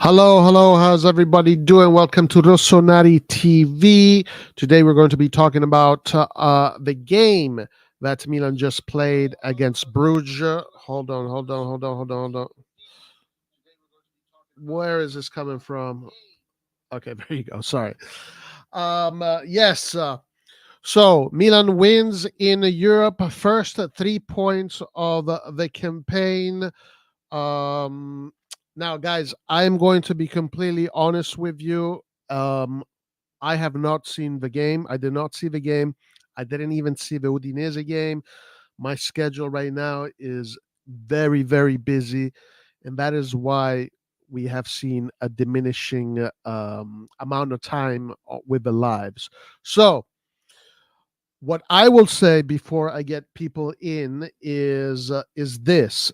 Hello. How's everybody doing? Welcome to RossonARI TV. Today we're going to be talking about the game that Milan just played against Bruge. Hold on. Where is this coming from? Okay, there you go. Sorry. Yes. So Milan wins in Europe. First 3 points of the campaign. Um, Now, guys, I'm going to be completely honest with you. Um, I have not seen the game. I did not see the game. I didn't even see the Udinese game. My schedule right now is very, very busy, and that is why we have seen a diminishing amount of time with the lives. So, what I will say before I get people in is this.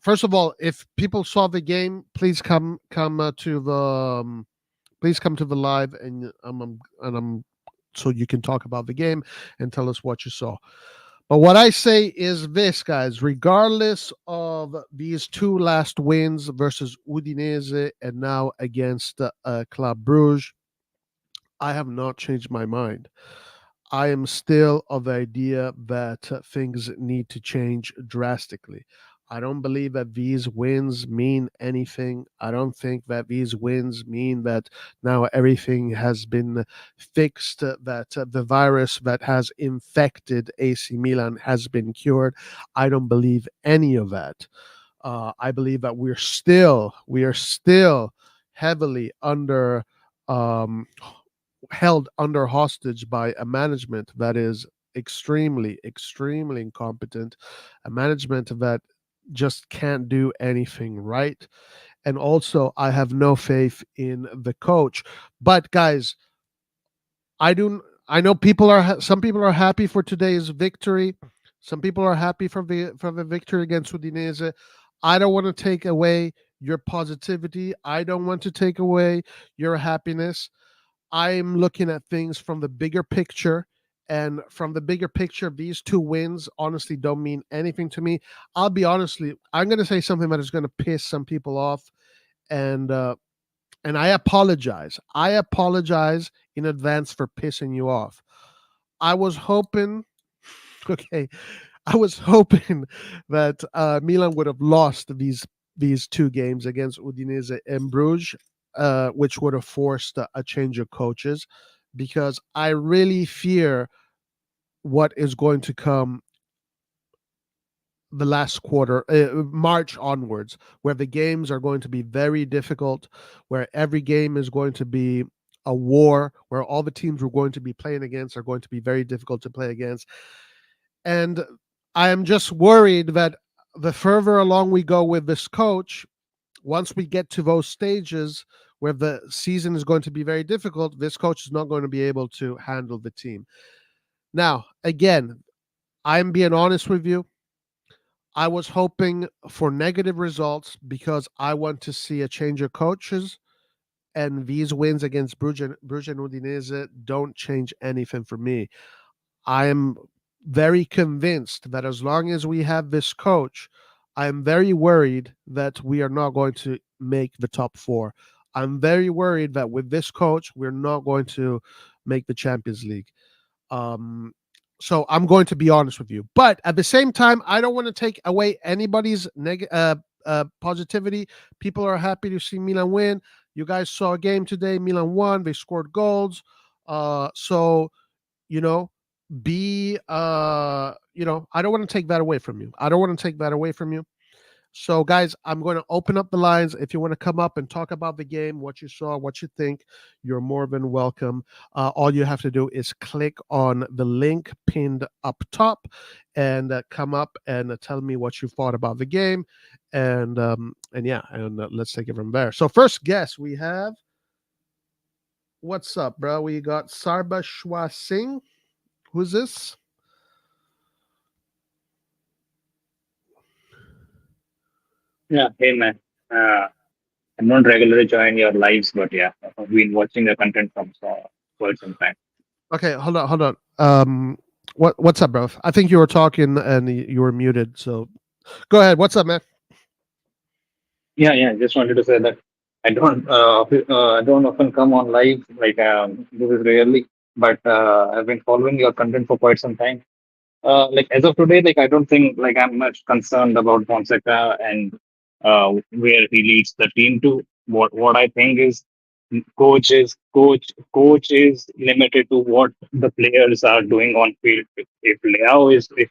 First of all, if people saw the game, please come to the please come to the live, and so you can talk about the game and tell us what you saw. But what I say is this, guys: regardless of these two last wins versus Udinese and now against Club Bruges, I have not changed my mind. I am still of the idea that things need to change drastically. I don't believe that these wins mean anything. I don't think that these wins mean that now everything has been fixed, that the virus that has infected AC Milan has been cured. I don't believe any of that. I believe that we are still heavily under um, held under hostage by a management that is extremely incompetent, a management that just can't do anything right. And also, I have no faith in the coach. But guys, I know some people are happy for today's victory. Some people are happy for the victory against Udinese. I don't want to take away your positivity. I don't want to take away your happiness. I'm looking at things from the bigger picture. And from the bigger picture, these two wins honestly don't mean anything to me. I'm going to say something that is going to piss some people off. And I apologize. I apologize in advance for pissing you off. I was hoping, okay, I was hoping that Milan would have lost these two games against Udinese and Bruges, which would have forced a change of coaches, because I really fear what is going to come the last quarter, March onwards, where the games are going to be very difficult, where every game is going to be a war, where all the teams we're going to be playing against are going to be very difficult to play against. And I am just worried that the further along we go with this coach, once we get to those stages where the season is going to be very difficult, this coach is not going to be able to handle the team. Now, again, I'm being honest with you. I was hoping for negative results because I want to see a change of coaches, and these wins against Bruges and Udinese don't change anything for me. I am very convinced that as long as we have this coach, I am very worried that we are not going to make the top four. I'm very worried that with this coach, we're not going to make the Champions League. Um, so I'm going to be honest with you, but at the same time, I don't want to take away anybody's positivity. People are happy to see Milan win. You guys saw a game today. Milan won. They scored goals. So you know, I don't want to take that away from you. So, guys, I'm going to open up the lines. If you want to come up and talk about the game, what you saw, what you think, you're more than welcome. All you have to do is click on the link pinned up top and come up and tell me what you thought about the game. And let's take it from there. So, first guest we have. What's up, bro? We got Sarba Shwa Singh. Who's this? Yeah, hey man. Uh, I'm not regularly join your lives, but yeah, I've been watching the content from quite some time. Okay, hold on. What's up, bro? I think you were talking and you were muted. So go ahead. What's up, man? Yeah, yeah. Just wanted to say that I don't often come on live, like this is rarely, but I've been following your content for quite some time. Like as of today, like I don't think like I'm much concerned about Fonseca and where he leads the team to. What I think is coach is limited to what the players are doing on field. If Leao is if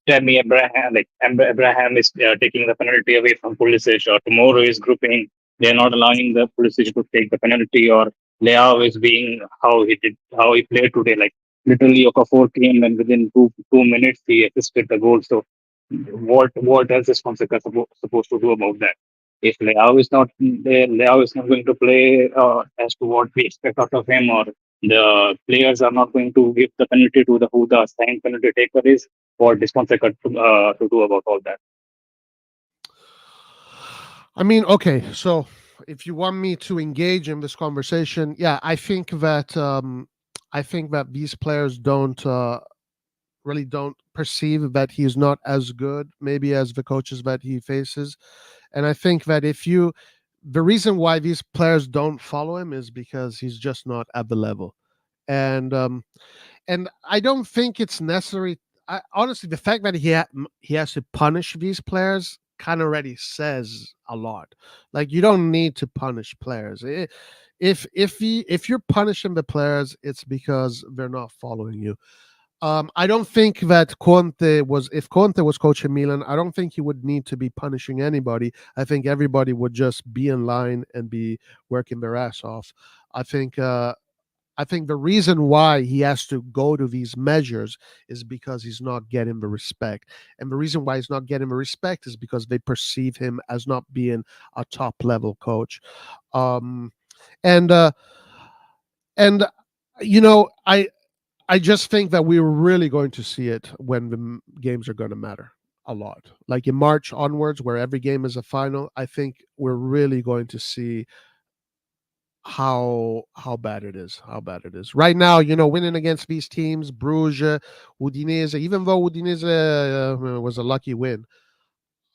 Tammy Abraham Abraham is taking the penalty away from Pulisic, or tomorrow is grouping, they're not allowing the Pulisic to take the penalty, or Leao is being how he played today, like literally Okafor came and within 2 minutes he assisted the goal. So what else is Fonseca supposed to do about that? If Leao is not there, Leao is not going to play as to what we expect out of him, or the players are not going to give the penalty to the who the assigned penalty taker is. What is Fonseca to do about all that? I mean, okay, so if you want me to engage in this conversation, yeah, I think that these players don't really don't perceive that he's not as good, maybe as the coaches that he faces. And I think that the reason why these players don't follow him is because he's just not at the level. And I don't think it's necessary. Honestly, the fact that he has to punish these players kind of already says a lot. Like, you don't need to punish players. If you're punishing the players, it's because they're not following you. I don't think that Conte was if Conte was coaching Milan, I don't think he would need to be punishing anybody. I think everybody would just be in line and be working their ass off. I think I think the reason why he has to go to these measures is because he's not getting the respect. And the reason why he's not getting the respect is because they perceive him as not being a top level coach. Um, and and you know, I just think that we're really going to see it when the games are going to matter a lot. Like in March onwards, where every game is a final, I think we're really going to see how bad it is. How bad it is right now. Winning against these teams, Bruges, Udinese. Even though Udinese was a lucky win,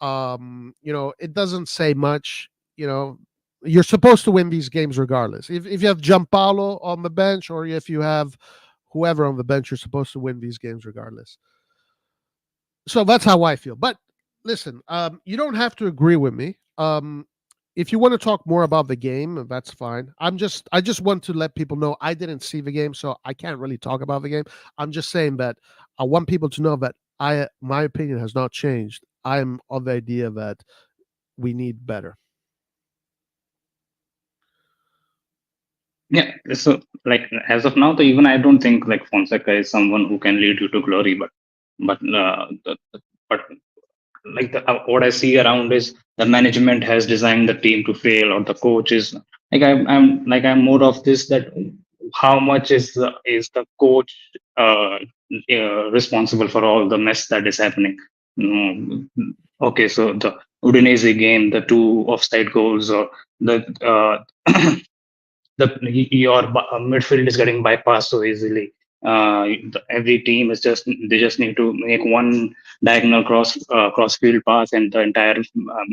it doesn't say much. You're supposed to win these games regardless. If you have Giampaolo on the bench, or if you have whoever on the bench, you're supposed to win these games regardless. So that's how I feel. But listen, you don't have to agree with me. If you want to talk more about the game, that's fine. I just want to let people know I didn't see the game, so I can't really talk about the game. I'm just saying that I want people to know that my opinion has not changed. I'm of the idea that we need better. Yeah, so like as of now, though, even I don't think like Fonseca is someone who can lead you to glory, but like what I see around is the management has designed the team to fail, or the coach is like I'm more of this, that how much is the coach responsible for all the mess that is happening. Mm, okay, so the Udinese game, the two offside goals, or the your midfield is getting bypassed so easily. Every team is just need to make one diagonal cross field pass, and the entire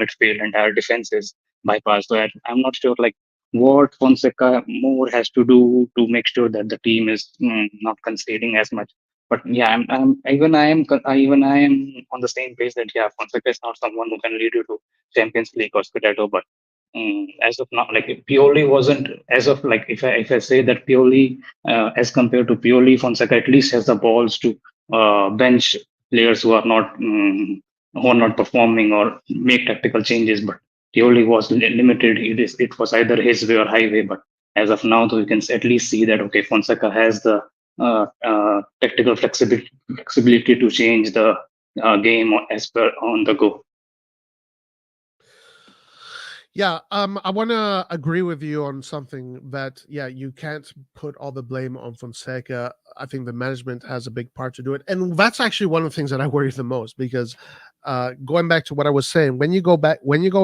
midfield, entire defense is bypassed. So I'm not sure like what Fonseca more has to do to make sure that the team is not conceding as much. But yeah, even I am on the same page that yeah, Fonseca is not someone who can lead you to Champions League or Scudetto, but as of now, like Pioli wasn't as of like if I say that Pioli as compared to Pioli, Fonseca at least has the balls to bench players who are not performing or make tactical changes. But Pioli was limited. It was either his way or highway. But as of now, though, you can at least see that okay, Fonseca has the tactical flexibility to change the game as per on the go. Yeah, I want to agree with you on something that, yeah, you can't put all the blame on Fonseca. I think the management has a big part to do it. And that's actually one of the things that I worry the most because going back to what I was saying, when you go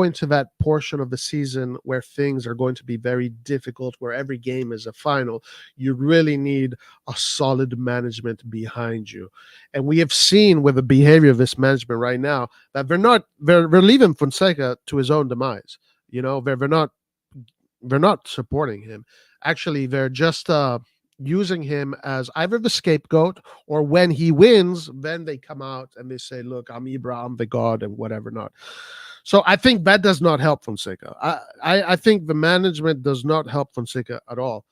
into that portion of the season where things are going to be very difficult, where every game is a final, you really need a solid management behind you. And we have seen with the behavior of this management right now that they're leaving Fonseca to his own demise. They're not they're not supporting him. Actually, they're just using him as either the scapegoat, or when he wins, then they come out and they say, "Look, I'm Ibra, I'm the god," and whatever not. So I think that does not help Fonseca. I think the management does not help Fonseca at all.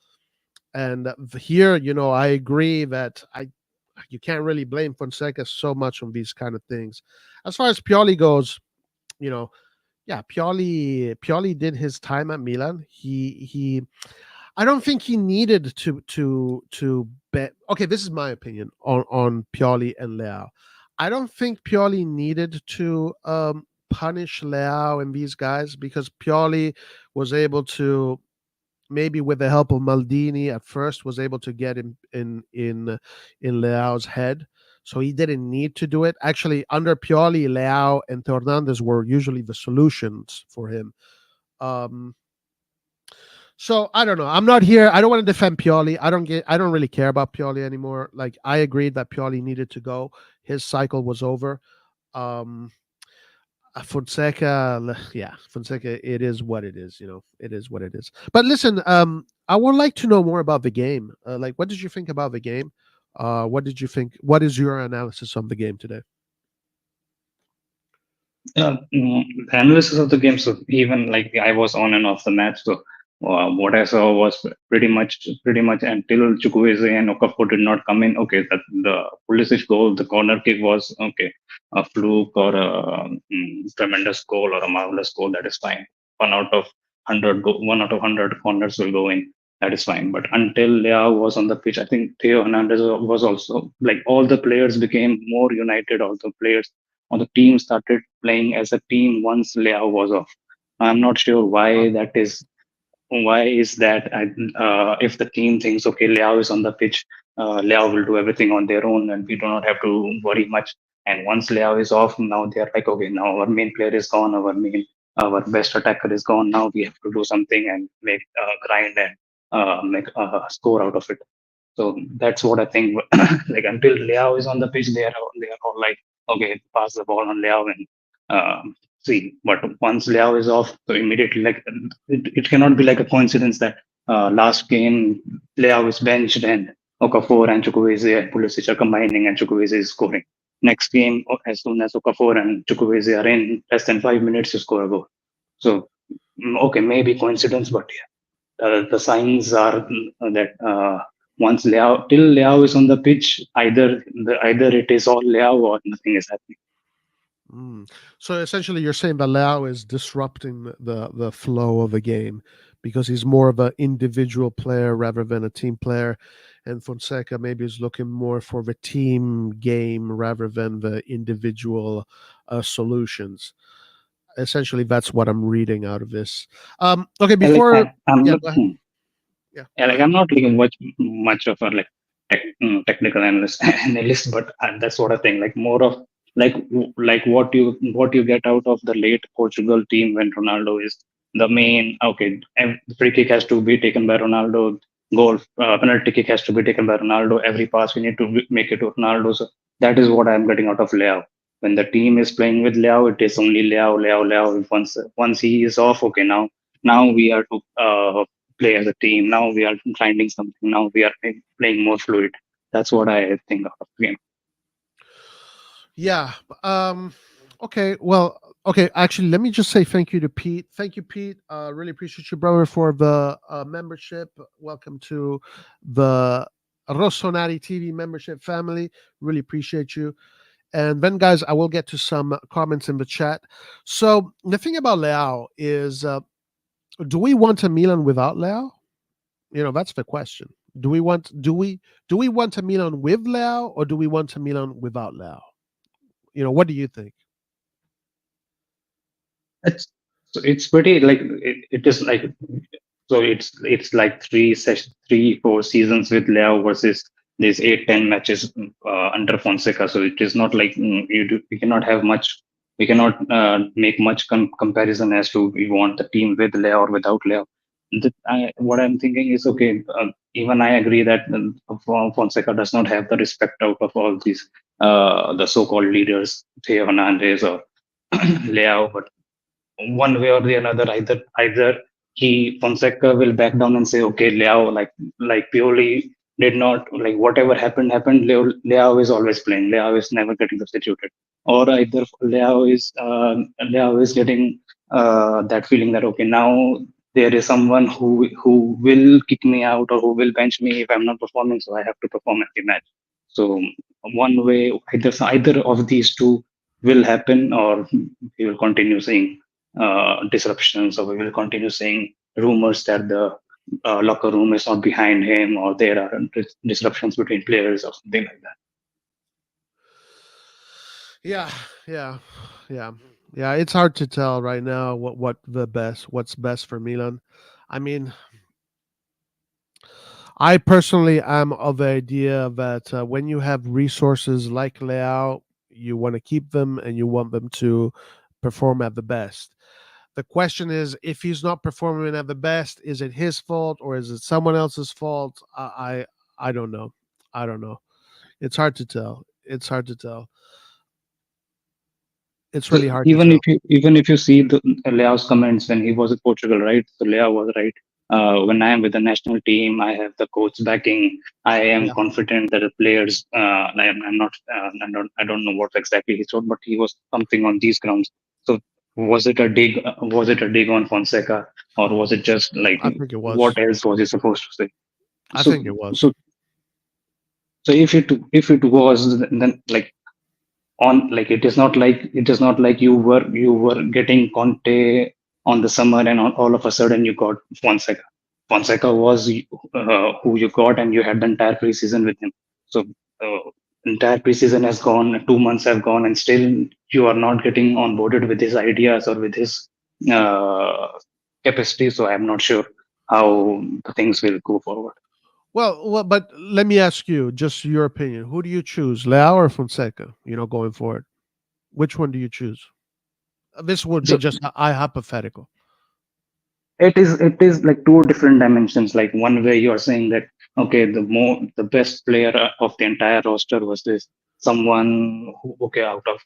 And here, I agree that I you can't really blame Fonseca so much on these kind of things. As far as Pioli goes, you know, yeah, Pioli did his time at Milan. He I don't think he needed to bet. Okay, this is my opinion on Pioli and Leao. I don't think Pioli needed to punish Leao and these guys, because Pioli was able to, maybe with the help of Maldini at first, was able to get him in Leao's head. So he didn't need to do it. Actually, under Pioli, Leao and Hernandez were usually the solutions for him. Um, so I don't know. I'm not here. I don't want to defend Pioli. I don't really care about Pioli anymore. Like, I agreed that Pioli needed to go. His cycle was over. Um, Fonseca, yeah, Fonseca. It is what it is. It is what it is. But listen, I would like to know more about the game. Like, what did you think about the game? What did you think? What is your analysis of the game today? The analysis of the game, so even like I was on and off the match, so what I saw was pretty much until Chukwueze and Okafor did not come in. Okay, that the Pulisic goal, the corner kick was okay, a fluke or a tremendous goal or a marvelous goal. That is fine. One out of 100 corners will go in. That is fine. But until Leao was on the pitch, I think Theo Hernandez was also, like, all the players became more united. All the players or the team started playing as a team once Leao was off. I'm not sure why that is. Why is that? If the team thinks, okay, Leao is on the pitch, Leao will do everything on their own, and we do not have to worry much. And once Leao is off, now they're like, okay, now our main player is gone, our best attacker is gone. Now we have to do something and make grind and make a score out of it. So that's what I think. Like, until Leao is on the pitch, they are all like, okay, pass the ball on Leao and see. But once Leao is off, so immediately, like, it cannot be like a coincidence that last game Leao is benched and Okafor and Chukwueze and Pulisic are combining and Chukwueze is scoring. Next game, as soon as Okafor and Chukwueze are in, less than 5 minutes, you score a goal. So okay, maybe coincidence, but the signs are that once Leao is on the pitch, either it is all Leao or nothing is happening. Mm. So essentially, you're saying that Leao is disrupting the flow of a game, because he's more of an individual player rather than a team player, and Fonseca maybe is looking more for the team game rather than the individual solutions. Essentially, that's what I'm reading out of this. Okay, And like before, I'm yeah, not, go ahead. Yeah, yeah, go like ahead. I'm not like much of a like technical analyst, but that's what I think. Like more of like what you get out of the late Portugal team when Ronaldo is the main. Okay, free kick has to be taken by Ronaldo. Goal penalty kick has to be taken by Ronaldo. Every pass we need to make it to Ronaldo. So that is what I'm getting out of Leao. When the team is playing with Leao, it is only Leao, Leao, Leao. Once he is off, okay, now we are to play as a team. Now we are finding something. Now we are playing more fluid. That's what I think of the game. Yeah. Okay. Well. Okay. Actually, let me just say thank you to Pete. Thank you, Pete. Really appreciate you, brother, for the membership. Welcome to the RossonARI TV membership family. Really appreciate you. And then, guys, I will get to some comments in the chat. So the thing about Leao is, do we want a Milan without Leao? That's the question. Do we want a Milan with Leao, or do we want a Milan without Leao? What do you think? It's it's pretty like it is like, so it's like 3, 4 seasons with Leao versus these 8, 10 matches under Fonseca. So it is not like we cannot have much. We cannot make much comparison as to we want the team with Leao or without Leao. What I'm thinking is, okay. Even I agree that Fonseca does not have the respect out of all these the so-called leaders, Theo Hernandez or Leao, but one way or the another, either Fonseca will back down and say, okay, Leao, like Pioli did not, like whatever happened. Leao is always playing. Leao is never getting substituted, or either Leao is getting that feeling that okay, now there is someone who will kick me out or who will bench me if I'm not performing, so I have to perform every match. So one way, either of these two will happen, or we will continue seeing disruptions, or we will continue seeing rumors that the locker room is not behind him, or there are disruptions between players, or something like that. Yeah, yeah, yeah, yeah. It's hard to tell right now what's best for Milan. I mean, I personally am of the idea that when you have resources like Leao, you want to keep them and you want them to perform at the best. The question is, if he's not performing at the best, is it his fault or is it someone else's fault? I don't know. I don't know. It's hard to tell. It's hard to tell. It's So really hard to tell. even if you see the Leao's comments when he was in Portugal, right? So Leao was right. When I am with the national team, I have the coach backing. I am Yeah, confident that the players. I'm not. I don't know what exactly he thought, but he was something on these grounds. So was it a dig? Was it a dig on Fonseca, or was it just like I think it what was. else was he supposed to say? I So think it was. so so if it was, then like on, like it is not like you were getting Conte on the summer, and all of a sudden you got Fonseca. Fonseca was who you got, and you had the entire preseason with him. So uh, entire preseason has gone, 2 months have gone, and still you are not getting onboarded with his ideas or with his uh, capacity. So I'm not sure how the things will go forward. Well, but let me ask you, just your opinion. Who do you choose, Leao or Fonseca? Going forward, which one do you choose? This would be So just hypothetical. it is like two different dimensions. Like one way you are saying that okay, the best player of the entire roster was this someone who, okay, out of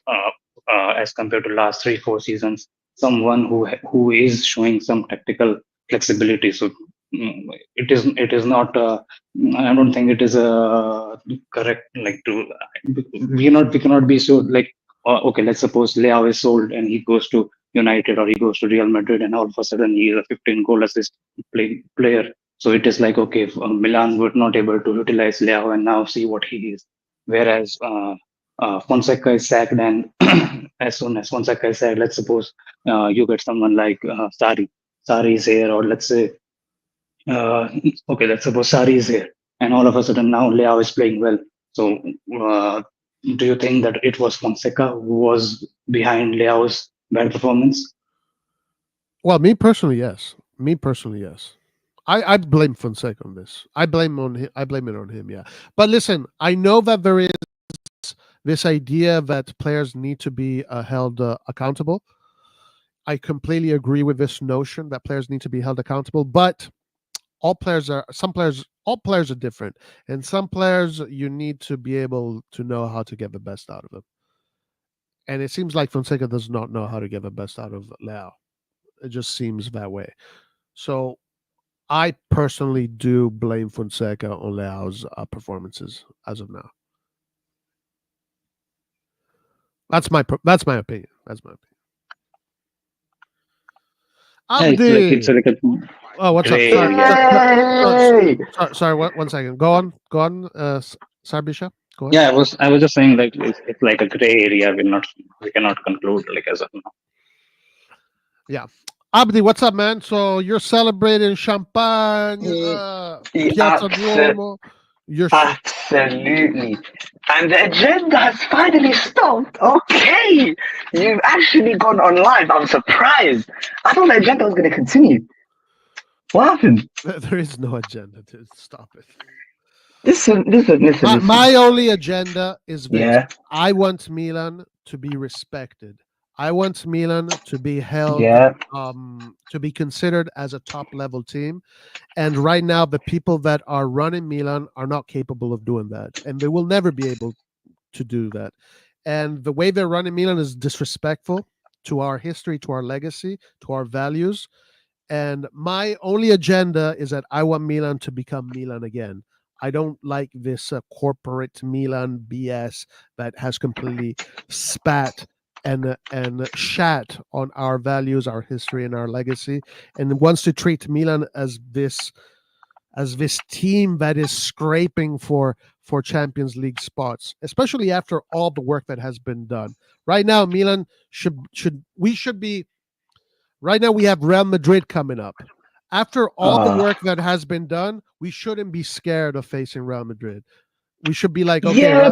as compared to last 3-4 seasons, someone who is showing some tactical flexibility. So it is not I don't think it is correct, like to we cannot be so like okay, let's suppose Leao is sold and he goes to United, or he goes to Real Madrid, and all of a sudden he is a 15 goal assist player. So it is like okay, if, Milan were not able to utilize Leao, and now see what he is. Whereas Fonseca is sacked, and as soon as Fonseca is sacked, let's suppose you get someone like Sari. Sari is here, or let's say uh, okay, let's suppose Sari is here, and all of a sudden now Leao is playing well. So, uh, do you think that it was Fonseca who was behind Leao's bad performance? Well, me personally, yes. Me personally, yes. I blame Fonseca on this. I blame on him. I blame it on him. Yeah. But listen, I know that there is this idea that players need to be held accountable. I completely agree with this notion that players need to be held accountable. But all players are different, and some players you need to be able to know how to get the best out of them. And it seems like Fonseca does not know how to get the best out of Leao. It just seems that way. So I personally do blame Fonseca on Leao's performances as of now. That's my opinion. That's my opinion. Yeah, it's Abdi, like a oh, what's up? gray Sorry, area. Hey! sorry. One second. Go on. Sarbisha, go ahead. Yeah, I was just saying like it's like a gray area. We cannot conclude like as of now. Yeah. Abdi, what's up, man? So you're celebrating champagne, He, he Piazza Duomo. You're absolutely. And the agenda has finally stopped. Okay. You've actually gone on live. I'm surprised. I thought the agenda was going to continue. What happened? there is no agenda to stop it. Listen. My only agenda is this. Yeah, I want Milan to be respected. I want Milan to be held, yeah. to be considered as a top level team. And right now, the people that are running Milan are not capable of doing that. And they will never be able to do that. And the way they're running Milan is disrespectful to our history, to our legacy, to our values. And my only agenda is that I want Milan to become Milan again. I don't like this corporate Milan BS that has completely spat and shat on our values, our history, and our legacy, and wants to treat Milan as this team that is scraping for Champions League spots, especially after all the work that has been done. Right now, Milan should be. Right now, we have Real Madrid coming up. After all the Uh, work that has been done, we shouldn't be scared of facing Real Madrid. We should be like, okay, yeah,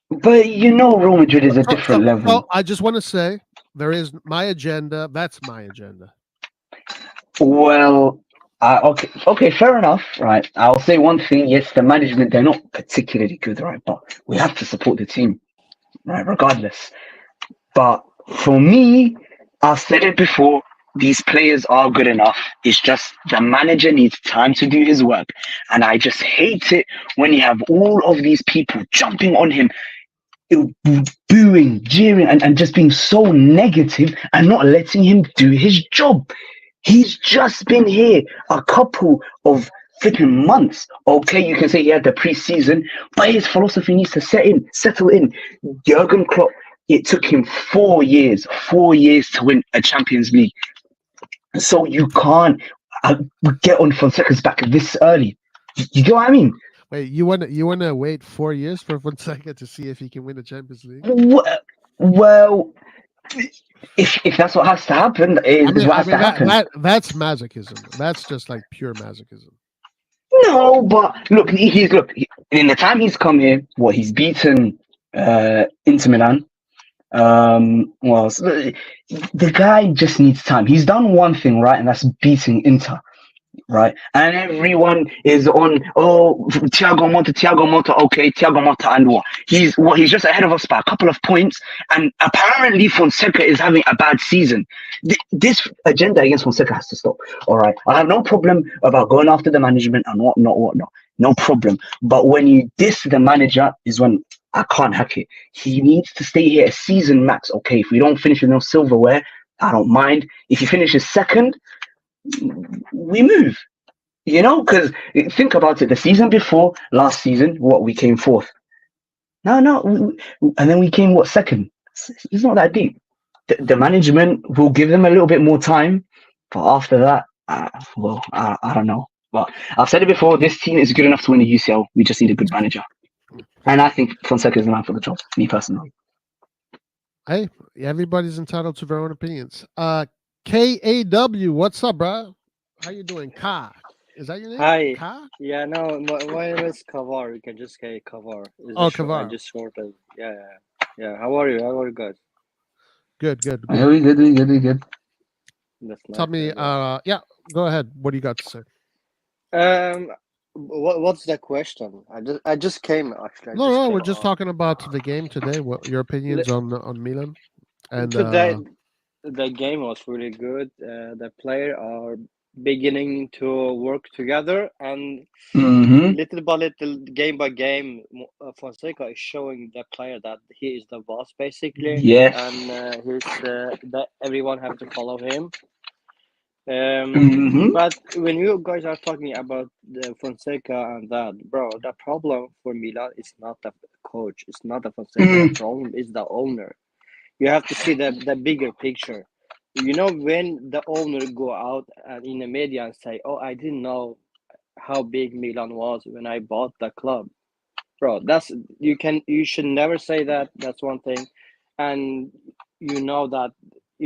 but you know, Real Madrid is a different so level. I just want to say there is my agenda. That's my agenda. Well, okay, fair enough, right? I'll say one thing. Yes, the management, they're not particularly good, right? But we have to support the team, right? Regardless. But for me, I've said it before. These players are good enough. It's just the manager needs time to do his work. And I just hate it when you have all of these people jumping on him, booing, jeering, and just being so negative and not letting him do his job. He's just been here a couple of flipping months. Okay, you can say he had the preseason, but his philosophy needs to settle in. Jurgen Klopp, it took him 4 years to win a Champions League. So you can't get on Fonseca's back this early. You get what I mean? Wait, you wanna wait 4 years for Fonseca to see if he can win the Champions League? Well, if that's what has to happen, is what has to happen. That's masochism. That's just like pure masochism. No, but look, in the time he's come here, what he's beaten Inter Milan. Well, the guy just needs time. He's done one thing right, and that's beating Inter. Right, and everyone is on. Oh, Thiago Motta. Okay, Thiago Motta, and what? He's just ahead of us by a couple of points. And apparently Fonseca is having a bad season. This agenda against Fonseca has to stop. All right, I have no problem about going after the management and whatnot. No problem. But when you diss the manager, is when I can't hack it. He needs to stay here a season max. Okay, if we don't finish with no silverware, I don't mind. If he finishes second, we move, because think about it. The season before, last season, what, we came fourth. No, and then we came second. It's not that deep. The management will give them a little bit more time, but after that, I don't know. But I've said it before. This team is good enough to win the UCL. We just need a good manager, and I think Fonseca is the man for the job. Me personally. Hey, everybody's entitled to their own opinions. KAW, what's up, bro? How you doing? Ka. Is that your name? Hi. Ka? Yeah, no, my name is Kavar. You can just say Kavar. Oh, I Kavar. just shortened. Yeah. How are you? How are you guys? Good. Yeah, we good. That's nice. Tell me, yeah, go ahead. What do you got to say? What's the question? I just came actually. No, we're just talking about the game today. What your opinions on Milan? And Today, the game was really good. The players are beginning to work together, and little by little, game by game, Fonseca is showing the player that he is the boss basically. Yes. And he's that everyone have to follow him. Mhm. But when you guys are talking about the Fonseca and that, bro, the problem for Milan is not the coach. It's not the Fonseca. The problem is the owner. You have to see the bigger picture. When the owner go out and in the media and say, "Oh, I didn't know how big Milan was when I bought the club," bro. You should never say that. That's one thing, and that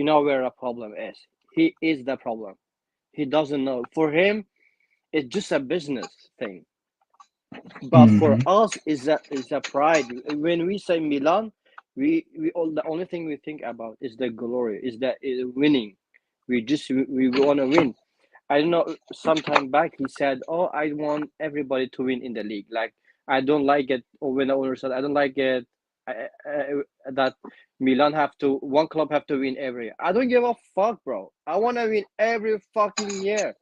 where a problem is. He is the problem. He doesn't know. For him, it's just a business thing. But for us, is a pride. When we say Milan, we all the only thing we think about is the glory, is winning. We want to win. I don't know. Sometime back, he said, "Oh, I want everybody to win in the league." Like, I don't like it. Or when the owner said, "I don't like it," that Milan one club have to win every year. I don't give a fuck, bro. I want to win every fucking year.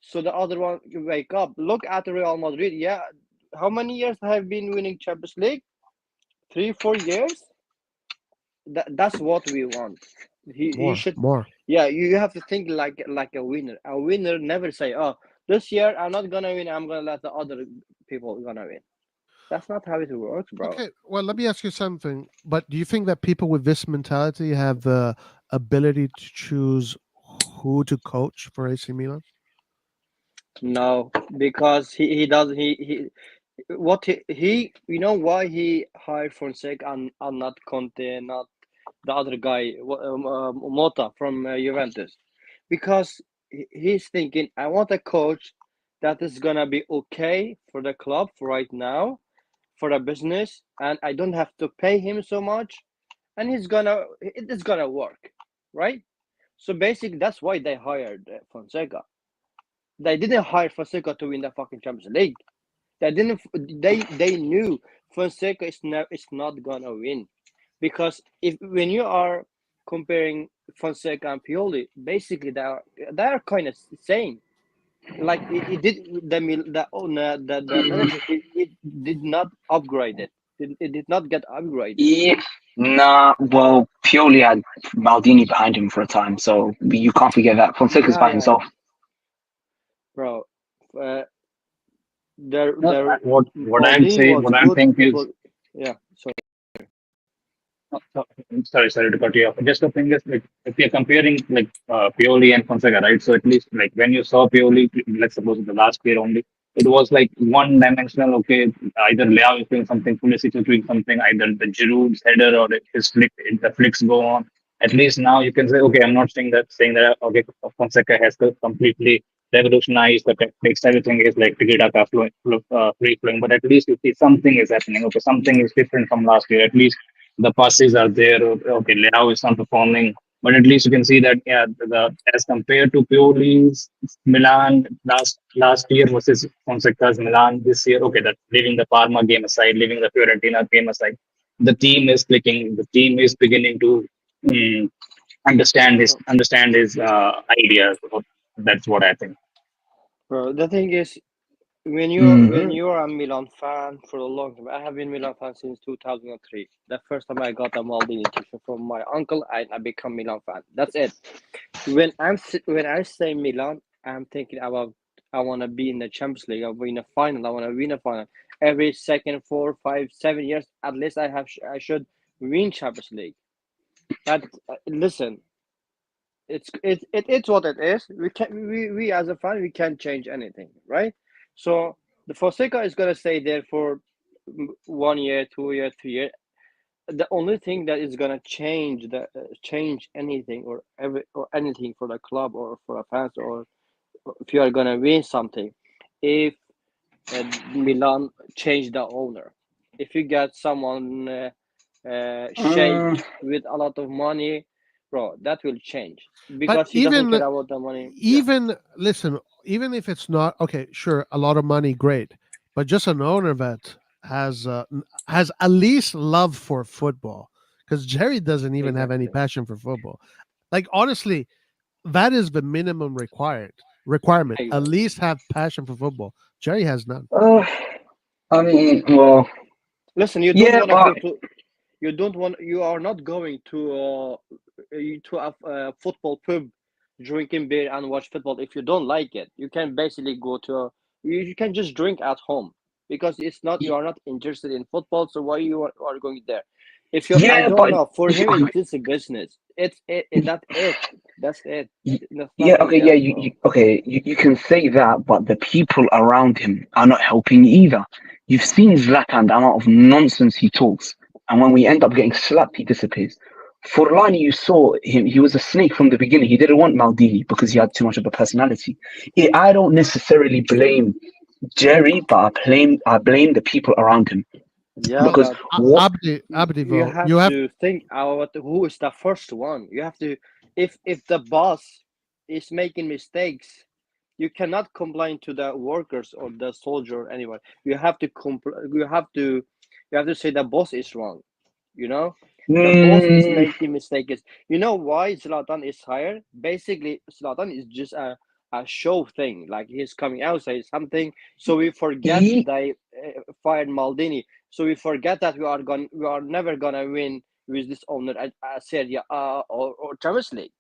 So the other one, you wake up. Look at Real Madrid. Yeah, how many years have been winning Champions League? 3, 4 years. That's what we want. He should. More. Yeah, you have to think like a winner. A winner never say, "Oh, this year I'm not gonna win. I'm gonna let the other people gonna win." That's not how it works, bro. Okay, well, let me ask you something. But do you think that people with this mentality have the ability to choose who to coach for AC Milan? No, because he does what you know why he hired Fonseca and not Conte, not the other guy, Mota from Juventus, because he's thinking, I want a coach that is gonna be okay for the club for right now, for the business, and I don't have to pay him so much, and it's gonna work, right? So basically, that's why they hired Fonseca. They didn't hire Fonseca to win the fucking Champions League. They didn't. They knew Fonseca is not gonna win, because if when you are comparing Fonseca and Pioli, basically they are kind of same. Like it did the owner the manager it did not upgrade it. It did not get upgraded, Yeah, nah. Well, Pioli had Maldini behind him for a time, so you can't forget that Fonseca's yeah, by yeah, himself. bro. Uh, No, their what I'd Maldini say, was what I'm good, think is, but yeah. So sorry to cut you off. Just the thing is, like, if you're comparing like Pioli and Fonseca, right? So at least like when you saw Pioli, let's suppose the last year only, it was like one dimensional. Okay, either Leao is doing something, Pulisic is doing something, either the Giroud's header or his flick, the flicks go on. At least now you can say, okay, I'm not saying that okay, Fonseca has completely revolutionized the tactics. Everything is like tiki-taka free flowing, but at least you see something is happening. Okay, something is different from last year. At least the passes are there. Okay, Leao is not performing, but at least you can see that yeah, as compared to Pioli's Milan last year versus Fonseca's Milan this year. Okay, that leaving the Parma game aside, leaving the Fiorentina game aside, the team is clicking. The team is beginning to mm, understand his ideas. That's what I think. bro, the thing is, when you're Hmm. when you're a Milan fan for a long time, I have been Milan fan since 2003. The first time I got a Maldini t-shirt from my uncle, I become Milan fan. That's it. When I say Milan, I'm thinking about I want to be in the Champions League. I win a final. I want to win a final. Every second, 4, 5, 7 years, at least I should win Champions League. But listen, it's what it is. We as a fan we can't change anything, right? So the Fonseca is gonna stay there for 1 year, 2 year, 3 year. The only thing that is gonna change anything or anything for the club or for a fans or if you are gonna win something, if Milan change the owner, if you get someone sheikh Uh, with a lot of money, bro, that will change But because he doesn't even care about the money. Yeah, even listen, even if it's not okay, sure, a lot of money, great, but just an owner that has at least love for football, because Jerry doesn't even have any exactly. passion for football. Like honestly, that is the minimum requirement. At Exactly. least have passion for football. Jerry has none. uh, I mean, well, Listen, you don't yeah, want to but go to. You don't want. You are not going to a football pub, drinking beer and watch football. If you don't like it, you can basically go to. You can just drink at home because it's not. You are not interested in football. So why you are going there? If you, I yeah, don't but know. For him, okay, it's just a business. That's it. That's it. There's yeah, nothing okay, yeah, else, bro. you can say that, but the people around him are not helping either. You've seen Zlatan, the amount of nonsense he talks, and when we end up getting slapped, he disappears. Forlani, you saw him; he was a snake from the beginning. He didn't want Maldini because he had too much of a personality. I don't necessarily blame Jerry, but I blame the people around him Yeah, because but what? you Abdivo, have you have to think about who is the first one. You have to, if the boss is making mistakes, you cannot complain to the workers or the soldier or anyone. You have to you have to say the boss is wrong. You know, the boss is Mm, making mistakes. You know why Zlatan is hired? Basically, Zlatan is just a show thing. Like he's coming out say something, so we forget he, they fired Maldini. So we forget that we are never gonna win with this owner at Serie A or Champions League.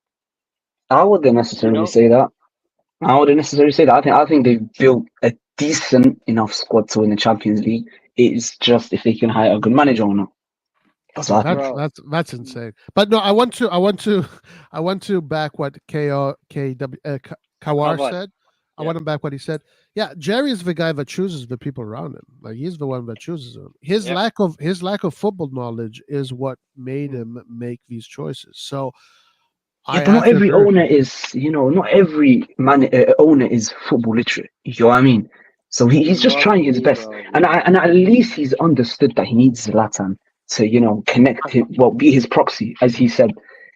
I wouldn't You necessarily know, say that. I wouldn't necessarily say that. I think they've built a decent enough squad to win the Champions League. It's just if they can hire a good manager or not. That's Okay, what I think. bro. that's insane. But no, I want to back what Kawar What? said. I Yeah. want to back what he said. Yeah, Jerry is the guy that chooses the people around him. Like he's the one that chooses them. Yeah. His lack of football knowledge is what made Mm. him make these choices. So Yeah, I but not have to every agree with owner you. is, not every owner is football literate. You know what I mean? So he's just Not trying his me, best, bro. and at least he's understood that he needs Zlatan to, connect him, well, be his proxy, as he said.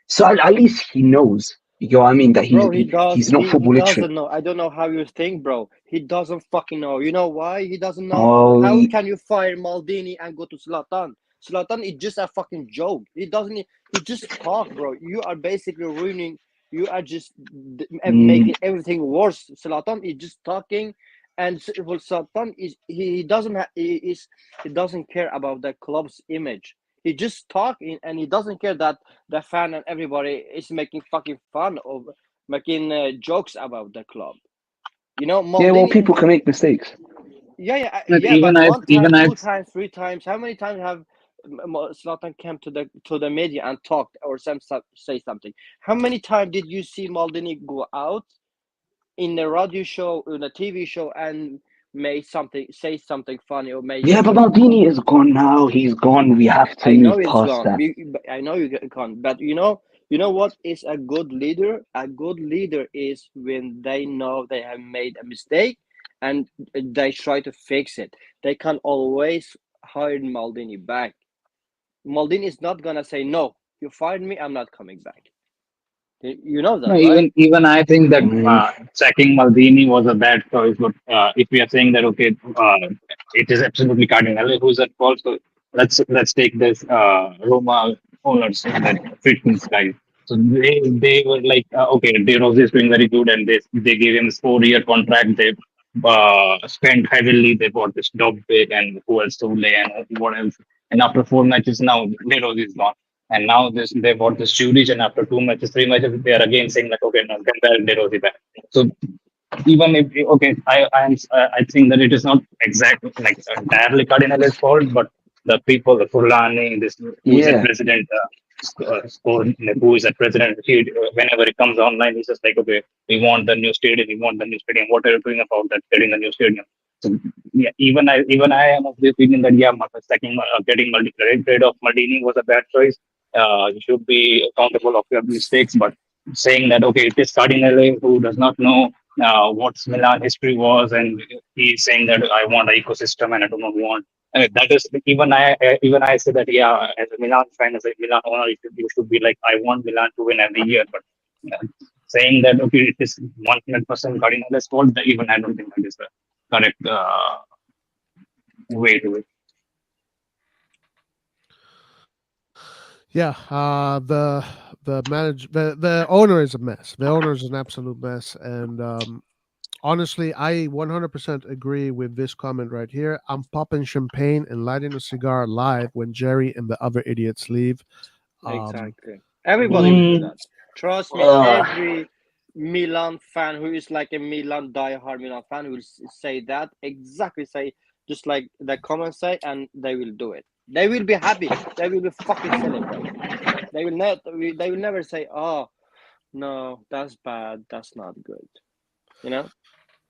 So at least he knows, you know what I mean, that Bro, he does. he's not He football literate. doesn't know. I don't know how you think, bro. He doesn't fucking know. You know why? He doesn't know. Oh, How can you fire Maldini and go to Zlatan? Zlatan is just a fucking joke. He doesn't. He just talk, bro. You are basically ruining. You are just mm, making everything worse. Zlatan is just talking, and well, Zlatan is he doesn't he doesn't care about the club's image. He just talking, and he doesn't care that the fan and everybody is making fucking fun of making jokes about the club. You know, yeah, well, Maldini. people can make mistakes. Yeah, yeah, Like yeah. But one time, even I, two times, three times. How many times have Zlatan came to the media and talked or say something? How many times did you see Maldini go out in a radio show, in a TV show, and say something funny or make Yeah, but joke? Maldini is gone now. He's gone. We have to I know move it's past gone. that. I know you can't. But you know what is a good leader? A good leader is when they know they have made a mistake and they try to fix it. They can always hire Maldini back. Maldini is not gonna say no. You fired me. I'm not coming back. You know no, that, right? even I think that Mm, sacking Maldini was a bad choice. But if we are saying that okay, it is absolutely Cardinale who's at fault. So let's take this Roma owners that fitness guy. So they were like okay, De Rossi is doing very good, and they gave him this 4 year contract. They spent heavily. They bought this Dobbik and who else, Sule and what else. And after 4 matches, now De Rossi is gone. And now this they bought this Zurich, and after 2 matches, 3 matches, they are again saying like, okay, no, get back De Rossi back. So even if okay, I think that it is not exactly like entirely Cardinals' fault, but the people, the Fulani, this who is a yeah. president, who is a president, whenever it comes online, he's just like, okay, we want the new stadium, we want the new stadium. What are you doing about that? Getting the new stadium. So yeah, even I am of the opinion that yeah, getting rid of Maldini was a bad choice. You should be accountable of your mistakes, but saying that okay, it is Cardinale who does not know what Milan history was, and he's saying that I want an ecosystem and I do not want. I mean, that is even I say that yeah, as a Milan fan, as a Milan owner, you should be like I want Milan to win every year, but uh, saying that okay, it is 100% Cardinals' fault, even I don't think that is the correct way to it. Yeah, the owner is a mess. The owner is an absolute mess, and honestly, I 100% agree with this comment right here. I'm popping champagne and lighting a cigar live when Jerry and the other idiots leave. Um, Exactly. Everybody will do Mm, that. Trust me. uh, Every Milan fan who is like a Milan diehard Milan fan will say that exactly. Say just like the comments say, and they will do it. They will be happy. They will be fucking celebrate. They will not. They will never say, "Oh no, that's bad. That's not good." You know.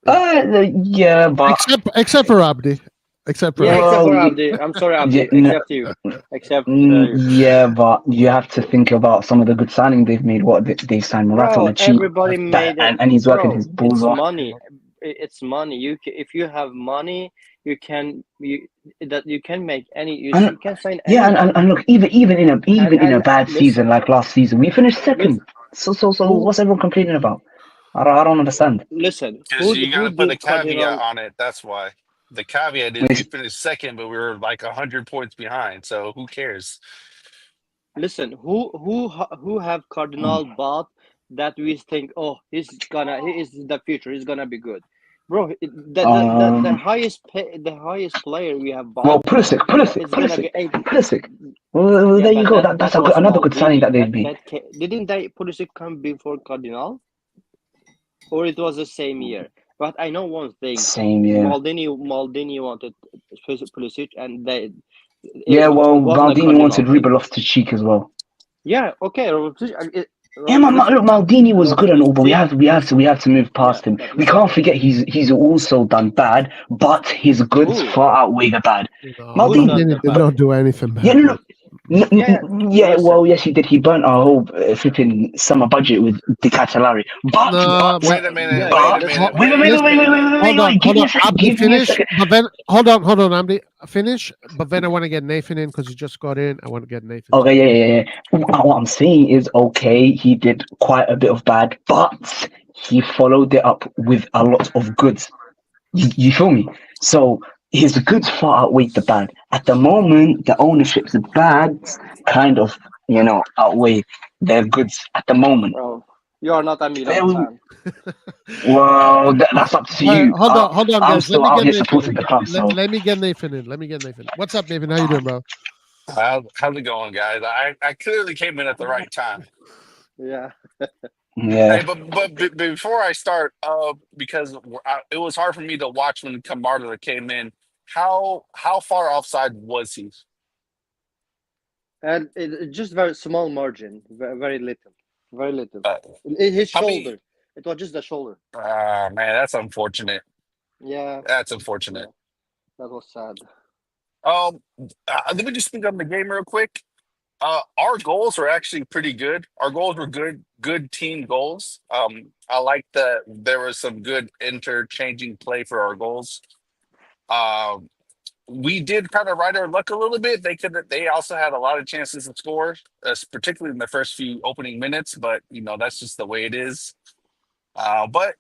yeah, yeah, but except for Abdi, except for Yeah, Abdi. except well, for Abdi. I'm sorry, yeah, Abdi. Except you. Except you. yeah, but you have to think about some of the good signing they've made. What they signed Morata on Bro, the cheap, everybody that made it. and he's working his Bro, balls it's off. money. It's money. If you have money, you can make any. And You can sign yeah, anybody. and look, even in a And bad season listen, like last season, we finished second. listen. So Who what's everyone complaining about? I don't understand. listen? Because you got Who to put a did caveat Cardinal? on it. That's why. The caveat is we It's, finished second, but we were like 100 points behind. So who cares? Listen, who have Cardinal bought that we think, oh, he is the future. He's gonna be good. bro. The highest the highest player we have Well, bought is gonna be 8. Pulisic. Well, Yeah, there you but go. that That's was another good signing Maldini. that they've made. Didn't they Pulisic come before Cardinal, or it was the same year? But I know one thing: Same year. Maldini wanted Pulisic, and Yeah, well, it wasn't a Maldini Cardinal wanted thing. Rubeloff to cheek as well. Yeah, okay. Yeah, look, Maldini was good and all, but we have to move past him. but We listen, can't forget he's also done bad, but his goods Who? far outweigh the bad. No, Maldini- Maldini did not do anything bad. Yeah, no, Yeah, listen. well, yes, he did. He burnt our whole flipping summer budget with the Catalari. But No, Wait a minute. Yeah, Wait a listen. minute. wait, hold on, give me a second. Abdi, Give me a finish. second. But then hold on, Abdi, finish. But then I want to get Nathan in because he just got in. I want to get Nathan. Okay, yeah. What I'm saying is, okay, he did quite a bit of bad, but he followed it up with a lot of goods. You feel me? So his goods far outweigh the bad. At the moment, the ownership's bads kind of, outweigh their goods at the moment. Bro, you are not a Milan fan. Well, that's up to you. Hold on, I'm guys. still out here supporting the club. So Let me get Nathan in. What's up, Nathan? How you doing, bro? How's it going, guys? I clearly came in at the right time. Yeah. yeah. Hey, but before I start, because it was hard for me to watch when Camarda came in. How far offside was he? And just very small margin, very little, very little. Uh, His how many- shoulder. It was just the shoulder. Man, that's unfortunate. Yeah, That's unfortunate. that was sad. Let me just speak on the game real quick. Our goals were actually pretty good. Our goals were good team goals. I like that there was some good interchanging play for our goals. We did kind of ride our luck a little bit. They also had a lot of chances to score, particularly in the first few opening minutes. But that's just the way it is. But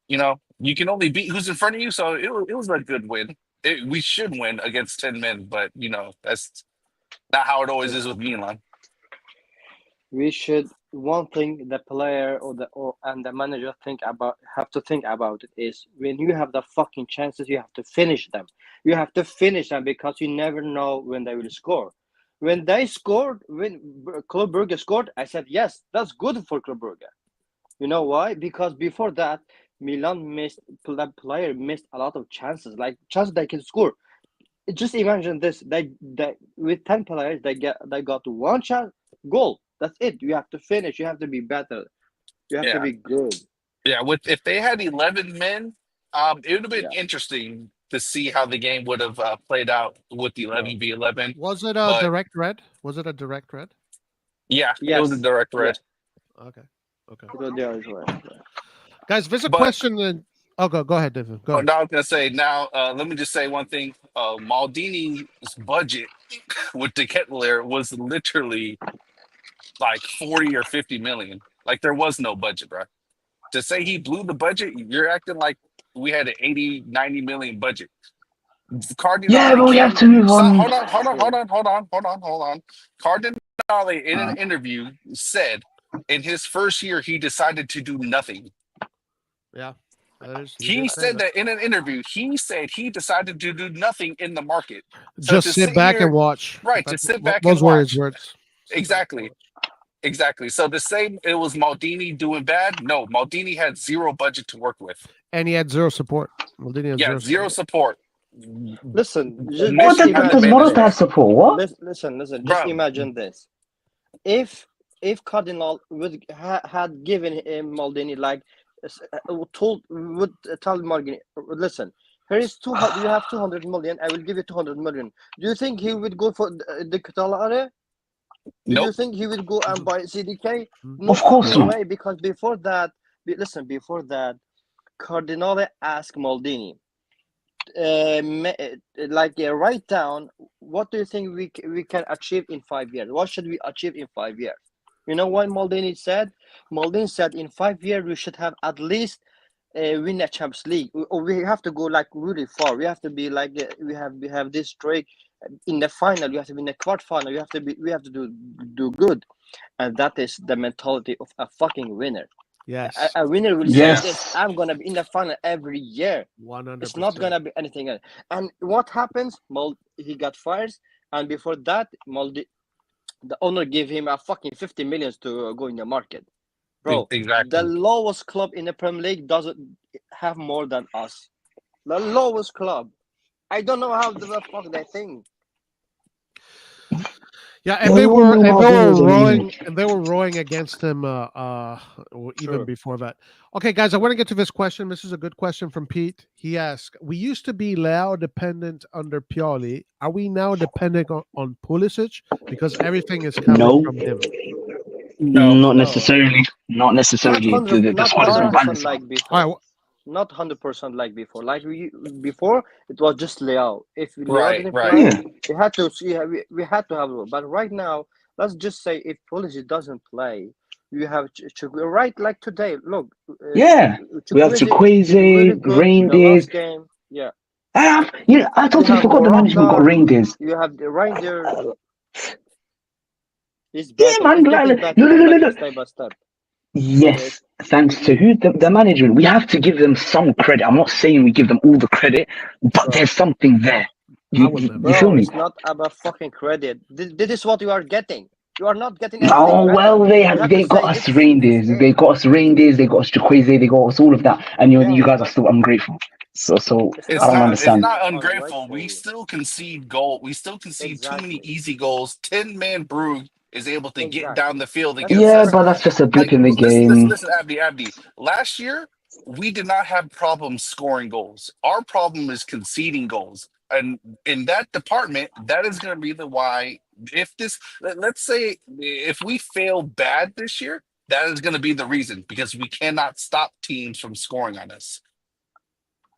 you can only beat who's in front of you. So it was a good win. We should win against 10 men, but that's not how it always is with Milan. We should. One thing the player and the manager have to think about it is when you have the fucking chances, you have to finish them. You have to finish them because you never know when they will score. When they scored, when Club Brugge scored, I said yes, that's good for Club Brugge. You know why? Because before that, the player missed a lot of chances, like chances they can score. Just imagine this: they with 10 players, they got one chance, goal. That's it. You have to finish. You have to be better. You have to be good. Yeah, if they had 11 men, it would have been interesting to see how the game would have played out with the 11v11. Was it a direct red? Yeah, Yes. it was a direct red. Okay. Guys, there's a question. Go ahead, David. Go ahead. No, I was gonna say now. Let me just say one thing. Maldini's budget with the Kettler was literally like 40 or 50 million. Like there was no budget, bro. To say he blew the budget, you're acting like we had an 80, 90 million budget. Yeah, but we have to move on. Hold on. Cardinale in an interview said in his first year he decided to do nothing. Yeah. He said that in an interview. He said he decided to do nothing in the market. So just sit back and watch. Right, to sit back and watch. Those words. Exactly. So to say it was Maldini doing bad, no. Maldini had zero budget to work with. And he had zero support. Maldini had zero support. Listen, what does Morata have support? What? Listen. Just imagine this: if Cardinal had given him Maldini would tell Maldini, listen, here is 200. You have 200 million. I will give you 200 million. Do you think he would go for the Catalare? Do you think he would go and buy CDK? No, of course not. Way, because before that, Cardinale asked Maldini, write down what do you think we can achieve in 5 years? What should we achieve in 5 years? You know what Maldini said? Maldini said in 5 years we should have at least win a Champions League. We have to go really far. We have to be we have this streak in the final. You have to be in the quarterfinal. We have to do good, and that is the mentality of a fucking winner. Yes, A winner will Yes. say this: I'm gonna be in the final every year. 100%. It's not gonna be anything else. And what happens? He got fired, and before that, the owner gave him a fucking 50 million to go in the market. Bro, Exactly. the lowest club in the Premier League doesn't have more than us. The lowest club. I don't know how the fuck they think. Yeah, and Yeah, they we all were know Maldini's rowing, amazing. and they were rowing against him even Sure. before that. Okay, guys, I want to get to this question. This is a good question from Pete. He asked, "We used to be Leao dependent under Pioli. Are we now dependent on Pulisic because everything is coming No, from him?" No. not No. necessarily. Not Not necessarily. hundred, The not squad is hundred not percent balanced. like All before. right, Not 100% like before. Like before, it was just Leao. If Leao Right. didn't Right. play, Yeah. we had to see. We had to have. But right now, let's just say if Pulisic doesn't play, you have right like today. Look, Yeah. We have Chukwueze did really Chukwueze, good the Reindeers. last game. Yeah, I you totally have forgot the management got Morata. Reindeers. You have the Reindeer. He's Yeah, better. man. He's getting better, Look. step by step. Yes, thanks to You, who? The management. We have to give them some credit. I'm not saying we give them all the credit, but bro. there's something there. I will never. You feel Bro, me? it's not about fucking credit. This is what you are getting. You are not getting anything Oh better. well, You have to they got say us this reindeers. is They it. got us reindeers. They got us Chukwueze. They got us all of that, and you Yeah, guys are still ungrateful. So it's I It's not don't not. about It's understand. not ungrateful. We ungrateful. still concede goal. We still concede too many Exactly. easy goals. 10-man Bruge is able to get down Exactly. the field That's against Yeah, us. but that's just a blip Like, in the game. listen, Abdi. Last year, we did not have problems scoring goals. Our problem is conceding goals. And in that department, that is going to be the why. If let's say, if we fail bad this year, that is going to be the reason because we cannot stop teams from scoring on us.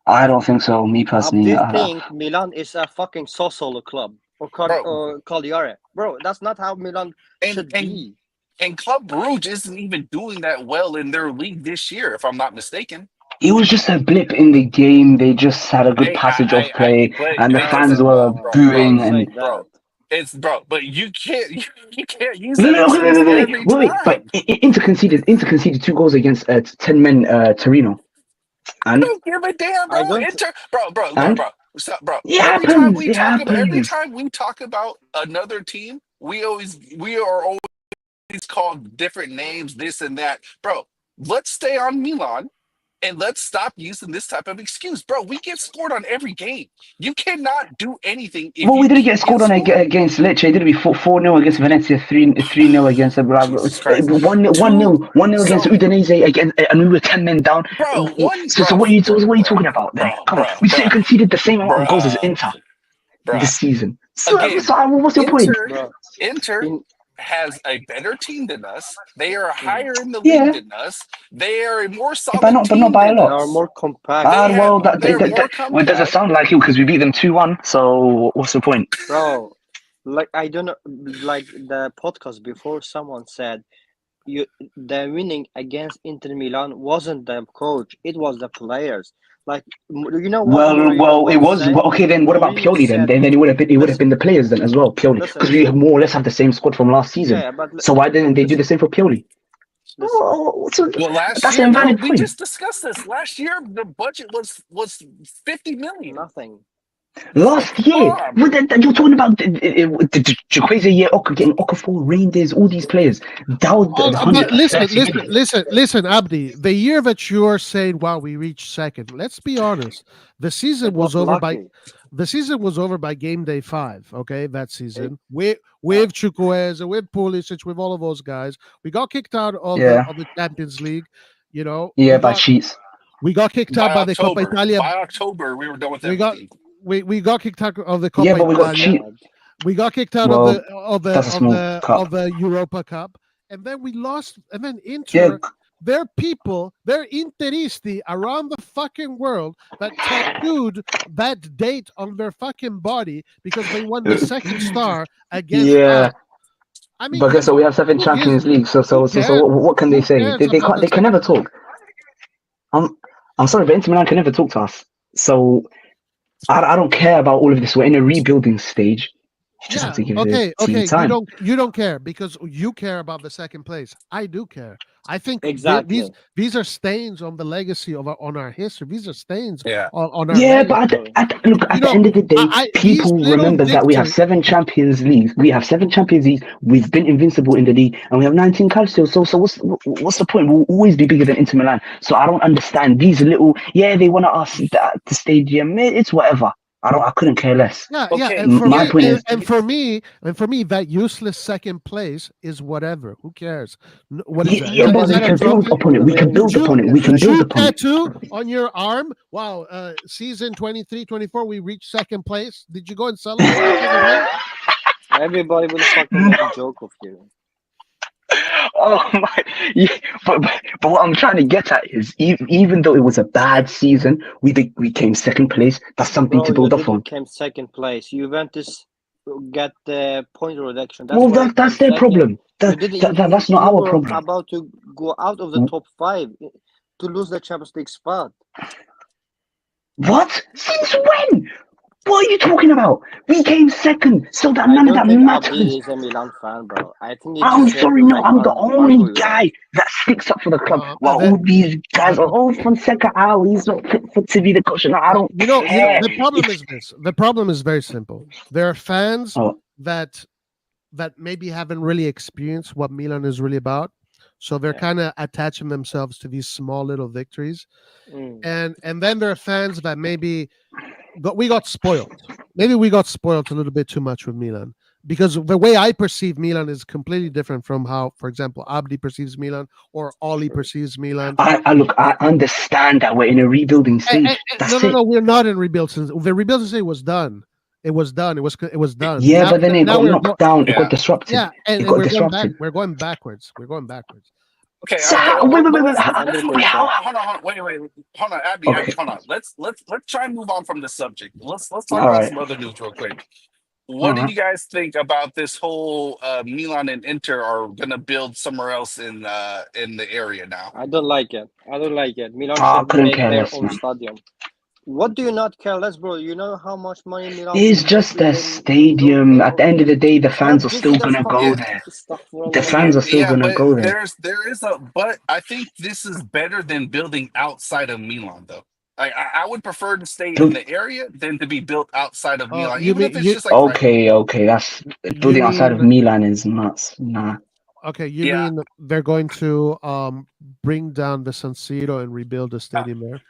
I don't think so. Me I personally, did think Milan is a fucking Sassuolo club Bro, or Cagliari. Bro, that's not how Milan and should and be. and Club Brugge isn't even doing that well in their league this year, if I'm not mistaken. it was just a blip in the game. They just had a good passage of play, and the It fans doesn't, were Don't booing. say And that. But you can't you can't use no, that no, excuse every wait. But time. Inter conceded 2 goals against 10 men Torino, I and don't give a damn, I bro. don't. and Bro. it Every happens. It happens. time we talk about another team, we are always called different names, this and that. Bro, let's stay on Milan. And let's stop using this type of excuse. Bro, we get scored on every game. You cannot do anything if Well, we you didn't get keep getting scored on scored. against Lecce, did we? 4-0 against Valencia, 3-0 against Jesus Christ. 1-0 against So, Udinese again, and we were 10 men down. So what are you talking about then? Come on, we still conceded the same amount of goals as Inter bruh. this season. So Again, what's your point? Bro, Inter in has a better team than us. They are mhm. higher in the league Yeah, than us. They are a more but solid not team by a than They lot. are us. more compact. Well, They're more well, does it compact. sound like it because we beat them 2-1? So what's the point? Bro, like I don't know, like the podcast before, someone said the winning against Inter Milan wasn't the coach, it was the players. Like you know what Mourinho It once was said? okay. Then what about Mourinho Pioli then? said, Then it would have listen, been the players then as well, Pioli, listen, because we listen. more or less have the same squad from last season. Yeah, but So why didn't they do the listen, same for Pioli? listen. Well, last That's an year, bro, invalid we point. just discussed this. Last year, the budget was 50 million. Nothing. Last year, Bomb. you're talking about the Chukwueze year, getting Okafor, Rangers, all these players. That was Oh, the but 130 million. listen, Abdi. The year that you're saying, "Wow, we reached second," let's be honest. The season It was was over by lucky. game day 5. Okay, that season with Chukwueze, with Pulisic, with all of those guys, we got kicked out of Yeah, the Champions League. You know, yeah, by cheats. we got kicked out by the Coppa Italia. By October, we were done with We got everything. we got kicked out of the Yeah, Coppa but we got Italia. cheat. God. We got kicked out of Well, that's a small cup. the Europa Cup, and then we lost. And then Yeah, Inter, they're Interisti around the fucking world that tattooed that date on their fucking body because they won the second star against yeah. us. I mean, But guess what? We have 7 who gives? Champions League. So Who cares? what can they Who say? cares They about can't. the They can second? never talk. I'm sorry, but Inter Milan can never talk to us. So I don't care about all of this. We're in a rebuilding stage. You just have Yeah. to give the Okay. team Okay. time. You don't care because you care about the second place. I do care. I think Exactly. these are stains on the legacy of on our history. These are stains Yeah. on our Yeah, legacy. but Exactly. look, You at the know, end of the day, these people little remember that we have victories. 7 Champions Leagues. We have 7 Champions Leagues. We've been invincible in the league, and we have 19 Calcios. So what's the point? We'll always be bigger than Inter Milan. So I don't understand these little. Yeah, they want to us the stadium. It's whatever. I couldn't care less. Yeah, yeah, Okay. and for My me, point is, and for me, that useless second place is whatever. Who cares? What is yeah, that? yeah, but Is we that a can build trophy? upon it. We can The build Jew, upon it. We the can build Jew upon it. tattoo on your arm. Wow, season 23-24, we reached second place. Did you go and celebrate second place? Everybody will fucking make a joke of you. Oh my! Yeah, but what I'm trying to get at is, even though it was a bad season, we came second place. That's something Bro, to you build off on. didn't come second place. Juventus get the point reduction. That's Well, why you that's came their second. problem. You didn't. That's not You our were problem. about to go out of the top 5 to lose the Champions League spot. What? Since when? What are you talking about? We came second, so that I none of don't that think matters. Abdi is a Milan fan, bro. I think he I'm just here sorry, to no, make I'm the fun only with us. guy that sticks up for the club. While The, all these guys the, are, oh, Fonseca out, he's not fit to be the coach. No, I don't you know, care. the problem is this. The problem is very simple. There are fans Oh, that maybe haven't really experienced what Milan is really about. So they're Yeah. kind of attaching themselves to these small little victories. Mm. And then there are fans that maybe we got spoiled. Maybe we got spoiled a little bit too much with Milan because the way I perceive Milan is completely different from how, for example, Abdi perceives Milan or Oli perceives Milan. I look, I understand that we're in a rebuilding stage. That's it. No, we're not in rebuild. Since the rebuilding stage was done. It was done. It was done. Yeah, but then it now got we're knocked down. It Yeah. got disrupted. yeah, and It got we're going back. disrupted. We're going backwards. We're going backwards. Okay. So, But wait. let's Wait, how? hold on. Wait. Hold on, Abby. Okay, Hold on. Let's try and move on from the subject. Let's talk all about right, some other news real quick. all What do right. you guys think about this whole Milan and Inter are gonna build somewhere else in the area now? I don't like it. I don't like it. Milan I should couldn't make care their less, own man. stadium. What do you not care less, bro? You know how much money Milan It's will just make a in stadium. At the end of the day, the It's not fans are just still the gonna go Yeah, fucking there. stuff The fans are still yeah, gonna but go there. there is a but. I think this is better than building outside of Milan, though. I would prefer to stay in Build- the area than to be built outside of Milan, You even mean if it's just like right. Okay, that's you building outside of mean Milan is nuts. Nah. okay? You Yeah, mean they're going to bring down the San Siro and rebuild the stadium there?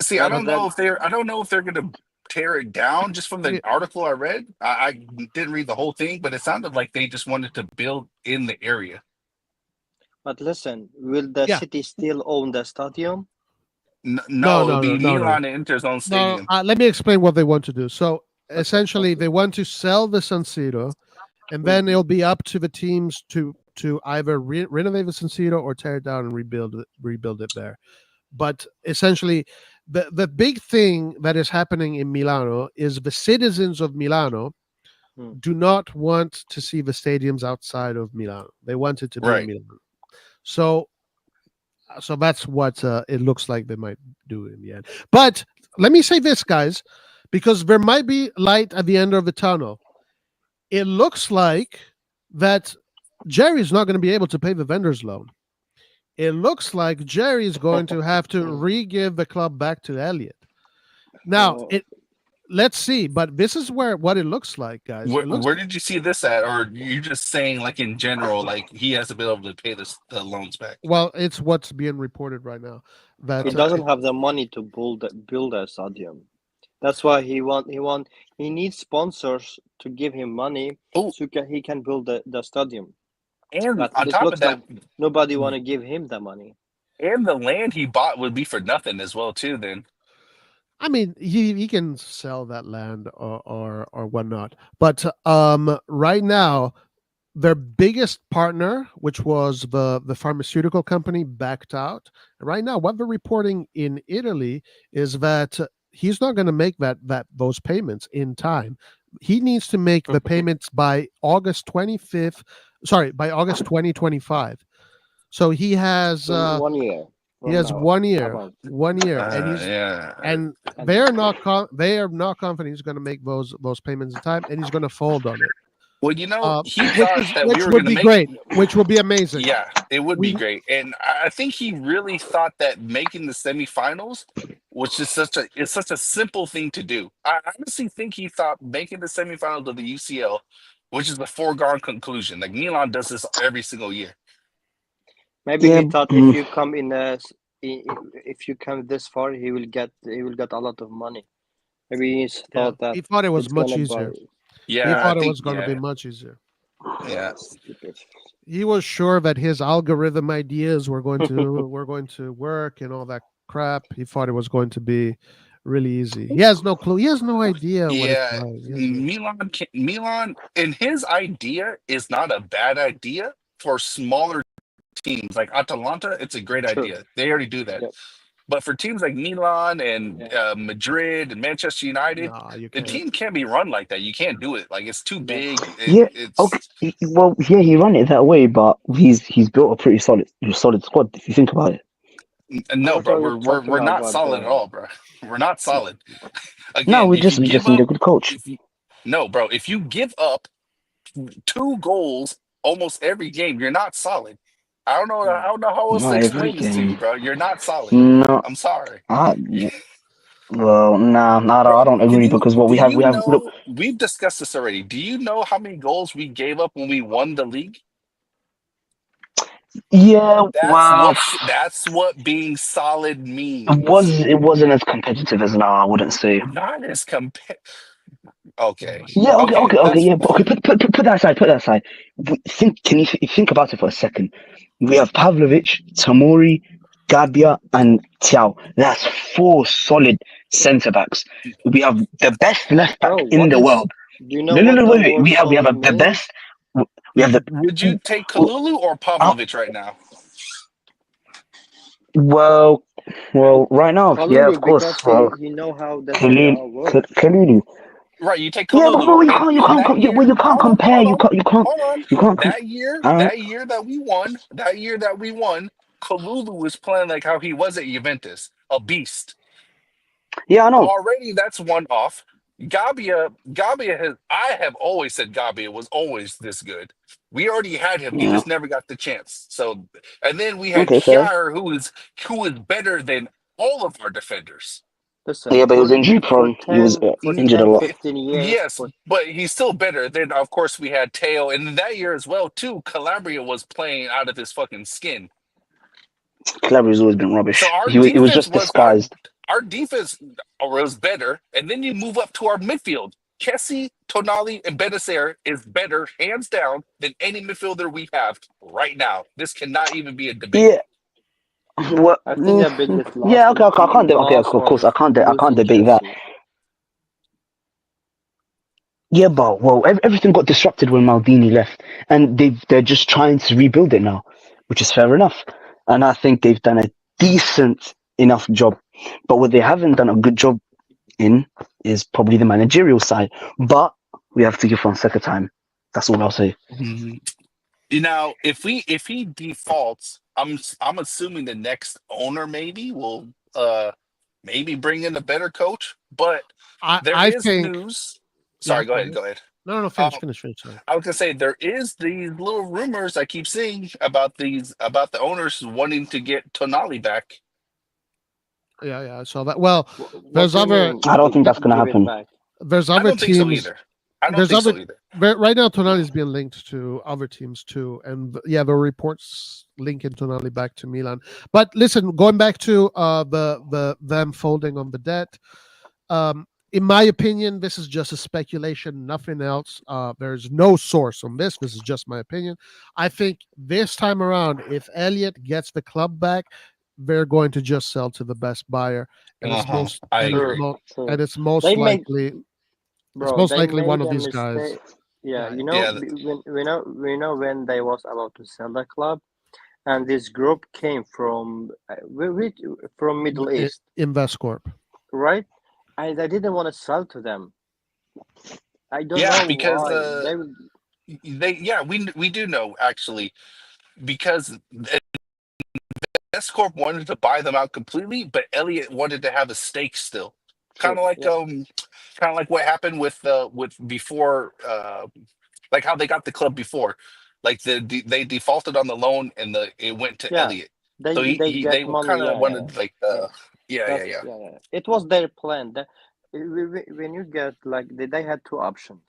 see, Yeah, but that I don't know if they're gonna tear it down just from the Yeah, article I read. I didn't read the whole thing, but it sounded like they just wanted to build in the area. but listen, will the yeah. city still own the stadium? No, it'll be Milan and Inter's own No, stadium. let me explain what they want to do. So essentially, they want to sell the San Siro, and then it'll be up to the teams to either renovate the San Siro or tear it down and rebuild it there. But essentially, the big thing that is happening in Milano is the citizens of Milano Hmm. do not want to see the stadiums outside of Milano. They want it to be in Right. Milano. So that's what it looks like they might do in the end. But let me say this, guys, because there might be light at the end of the tunnel. It looks like that Jerry's not going to be able to pay the vendor's loan. It looks like Jerry's going to have to re-give the club back to Elliot. Now, Oh, let's see, but this is what it looks like, guys. It looks Where did you see this at, or you just saying like in general, like he hasn't been able to pay the loans back? well, it's what's being reported right now. That he doesn't have the money to build a stadium. That's why he needs sponsors to give him money Oh, so he can build the stadium. and But on this top of looks that, like nobody want to give him the money. and the land he bought would be for nothing as well too. Then I mean, he can sell that land or whatnot. But right now, their biggest partner, which was the pharmaceutical company, backed out. Right now, what they're reporting in Italy is that he's not going to make those payments in time. He needs to make the payments by August 25th. Sorry, by August 2025. So he has So 1 year he from has now. 1 year, About. 1 year, and he's yeah, and And they are not confident he's going to make those payments in time, and he's going to fold on it. Well, you know, he which thought that we which were would going to be make. great, which would be amazing. Yeah, it would be We great, and I think he really thought that making the semifinals was just such a simple thing to do. I honestly think he thought making the semifinals of the UCL, which is a foregone conclusion. Like Milan does this every single year. Maybe Yeah, he thought if you come if you come this far, he will get a lot of money. Maybe he thought that he thought it was it's much gonna easier. buy. He Yeah, I thought it think was going to be yeah, much easier. yeah. Stupid. He was sure that his algorithm ideas were going to work and all that crap. He thought it was going to be really easy. He has no clue. He has no idea what it's Yeah, like. He has no- Milan, and his idea is not a bad idea for smaller teams like Atalanta. It's a great True. idea. They already do that. Yep. But for teams like Milan and Yeah. Madrid and Manchester United, Nah, you the can't. team can't be run like that. You can't do it. Like it's too No. big. yeah. Okay. It's Well, yeah, he ran it that way, but he's built a pretty solid squad if you think about it. no, What bro. are you talking We're not about, solid at bro? all, bro. We're not solid. No, Again, we if you just give need a up, good coach. if you no, bro, if you give up 2 goals almost every game, you're not solid. I don't know how else to Not every explain this to you, game. bro. You're not solid. No, I'm sorry. I, well, nah, I Bro, don't agree because what do you we have. Look, know we've discussed this already. Do you know how many goals we gave up when we won the league? yeah, well, That's what being solid it means. it wasn't as competitive as now. I wouldn't say. Not as compa- Okay. Yeah, Okay, okay, that's yeah, okay. Put that aside. Put that aside. Can you think about it for a second? We have Pavlovic, Tamori, Gabia, and Tiao. That's 4 solid centre backs. We have the best left back Bro, in what the is? world. Do you know No, what the wait. word We have solid the means? best. We have the would you take well, Kalulu or uh, Pavlovich right now? well, right now, yeah, of Kalulu, course. because Well, he know how the Serie Kalil, A works. Kalulu. Right, you take Yeah, but Kalulu. you And can't that well, year, you can't hold on, compare. hold on, hold on. You can't. Uh, That year that we won, Kalulu was playing like how he was at Juventus, a beast. yeah, I know. Already that's one off. Gabia has I have always said Gabia was always this good. We already had him. He Yeah. just never got the chance. So and then we had Okay, fair. Kjaer who is better than all of our defenders. Listen, Yeah, but he was injury prone. He was for injured a 10, lot. 15 years, Yes, but he's still better. Then of course we had Teo, and that year as well too. Calabria was playing out of his fucking skin. Calabria's always been So rubbish. our It was defense just was disguised. our defense was better, and then you move up to our midfield. Kessie, Tonali, and Benacer is better, hands down, than any midfielder we have right now. This cannot even be a debate. Yeah. Well, I think the biggest loss yeah. is Okay. I can't. Okay. loss Of of course, I can't losing debate that. Chelsea. Yeah, but everything got disrupted when Maldini left, and they're just trying to rebuild it now, which is fair enough. And I think they've done a decent enough job. But what they haven't done a good job in is probably the managerial side. But we have to give Fonseca time. That's all I'll say. You know, if he defaults, I'm assuming the next owner maybe will maybe bring in a better coach. But there I is think. news. Yeah, Sorry, go ahead. Go ahead. No, Um, finish. Sorry. I was gonna say there is these little rumors I keep seeing about the owners wanting to get Tonali back. Yeah. So that well, What there's do you other mean? I don't think that's gonna Give it happen. back. there's I other don't think so teams. either. I don't There's think other so either. right now. Tonali is being linked to other teams too, and yeah, the reports linking Tonali back to Milan. But listen, going back to them folding on the debt. In my opinion, this is just a speculation, nothing else. There's no source on this. This is just my opinion. I think this time around, if Elliott gets the club back, they're going to just sell to the best buyer, and it's Uh-huh. most I and agree. it's most They made, likely bro. They one made of a these guys. mistake. Yeah, Yeah, you yeah. know, Yeah. we know when they was about to sell the club, and this group came from from Middle East, Investcorp. right? And I didn't want to sell to them. I don't Yeah, know because why. we do know actually because S Corp wanted to buy them out completely, but Elliot wanted to have a stake still. Kind True. of like Yeah. kind of like what happened with before, like how they got the club before, like they defaulted on the loan and it went to Yeah. Elliot. They So they get they money. kind of Yeah. Yeah. wanted like Yeah. yeah, yeah, That's yeah. yeah, yeah. It was their plan. When you get like they had two options: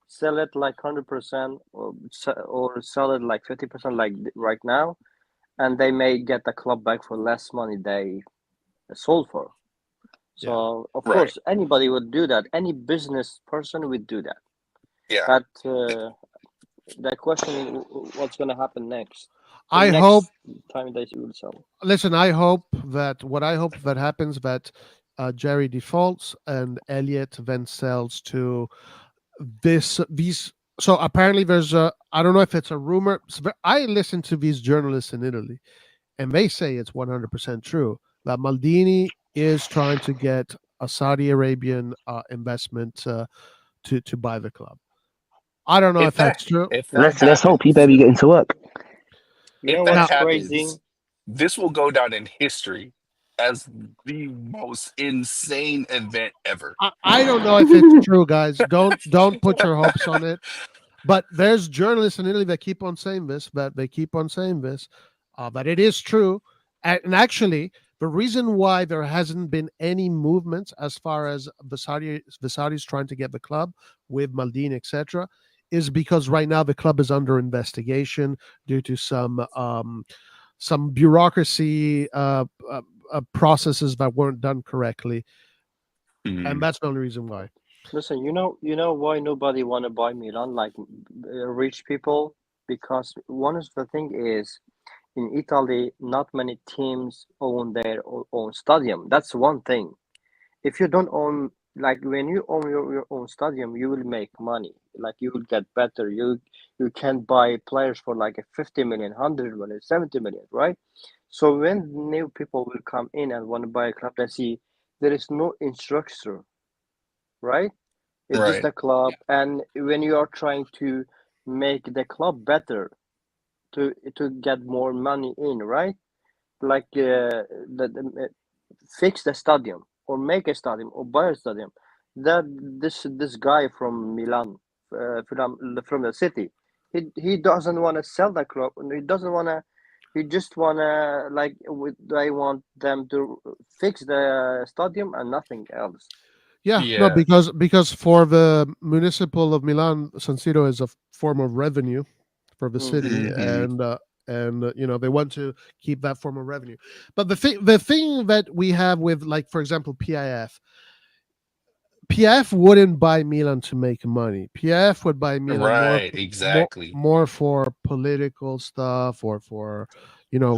sell it like 100% or sell it like 50% like right now, and they may get the club back for less money they sold for. Yeah. So of Right. course anybody would do that. Any business person would do that. Yeah. But the question is, what's gonna happen next? The I hope. next time they will sell. Listen, I hope that what I hope that happens that Jerry defaults and Elliot then sells to these. So apparently, there's a. I don't know if it's a rumor. I listen to these journalists in Italy, and they say it's 100% true that Maldini is trying to get a Saudi Arabian investment to buy the club. I don't know if that's true. If that Let's hope he happens, better be getting to work. You if know that Now, what's crazy? happens, this will go down in history as the most insane event ever. I don't know if it's true, guys. Don't put your hopes on it. But there's journalists in Italy that keep on saying this, that they keep on saying this, that it is true. And actually, the reason why there hasn't been any movements as far as the Saudis trying to get the club with Maldini, etc., is because right now the club is under investigation due to some bureaucracy processes that weren't done correctly, and Mhm. that's the only reason why. Listen, you know why nobody want to buy Milan, like rich people, because one of the thing is in Italy, not many teams own their own stadium. That's one thing. If you don't own, like when you own your own stadium, you will make money. Like you will get better. You can buy players for like a 50 million, 100 million, 70 million, right? So when new people will come in and want to buy a club, they see there is no infrastructure, right? It's just Right. a club, and when you are trying to make the club better to get more money in, right? Like fix the stadium or make a stadium or buy a stadium. That this guy from Milan, from the city, he doesn't want to sell the club. He doesn't want to. He just wanna like I want them to fix the stadium and nothing else. Yeah, no, Yeah. because for the municipal of Milan, San Siro is a form of revenue for the city, Hmm. and they want to keep that form of revenue. But the thing that we have with, like, for example, PIF wouldn't buy Milan to make money. PIF would buy Milan Right. more Exactly. more for political stuff, or for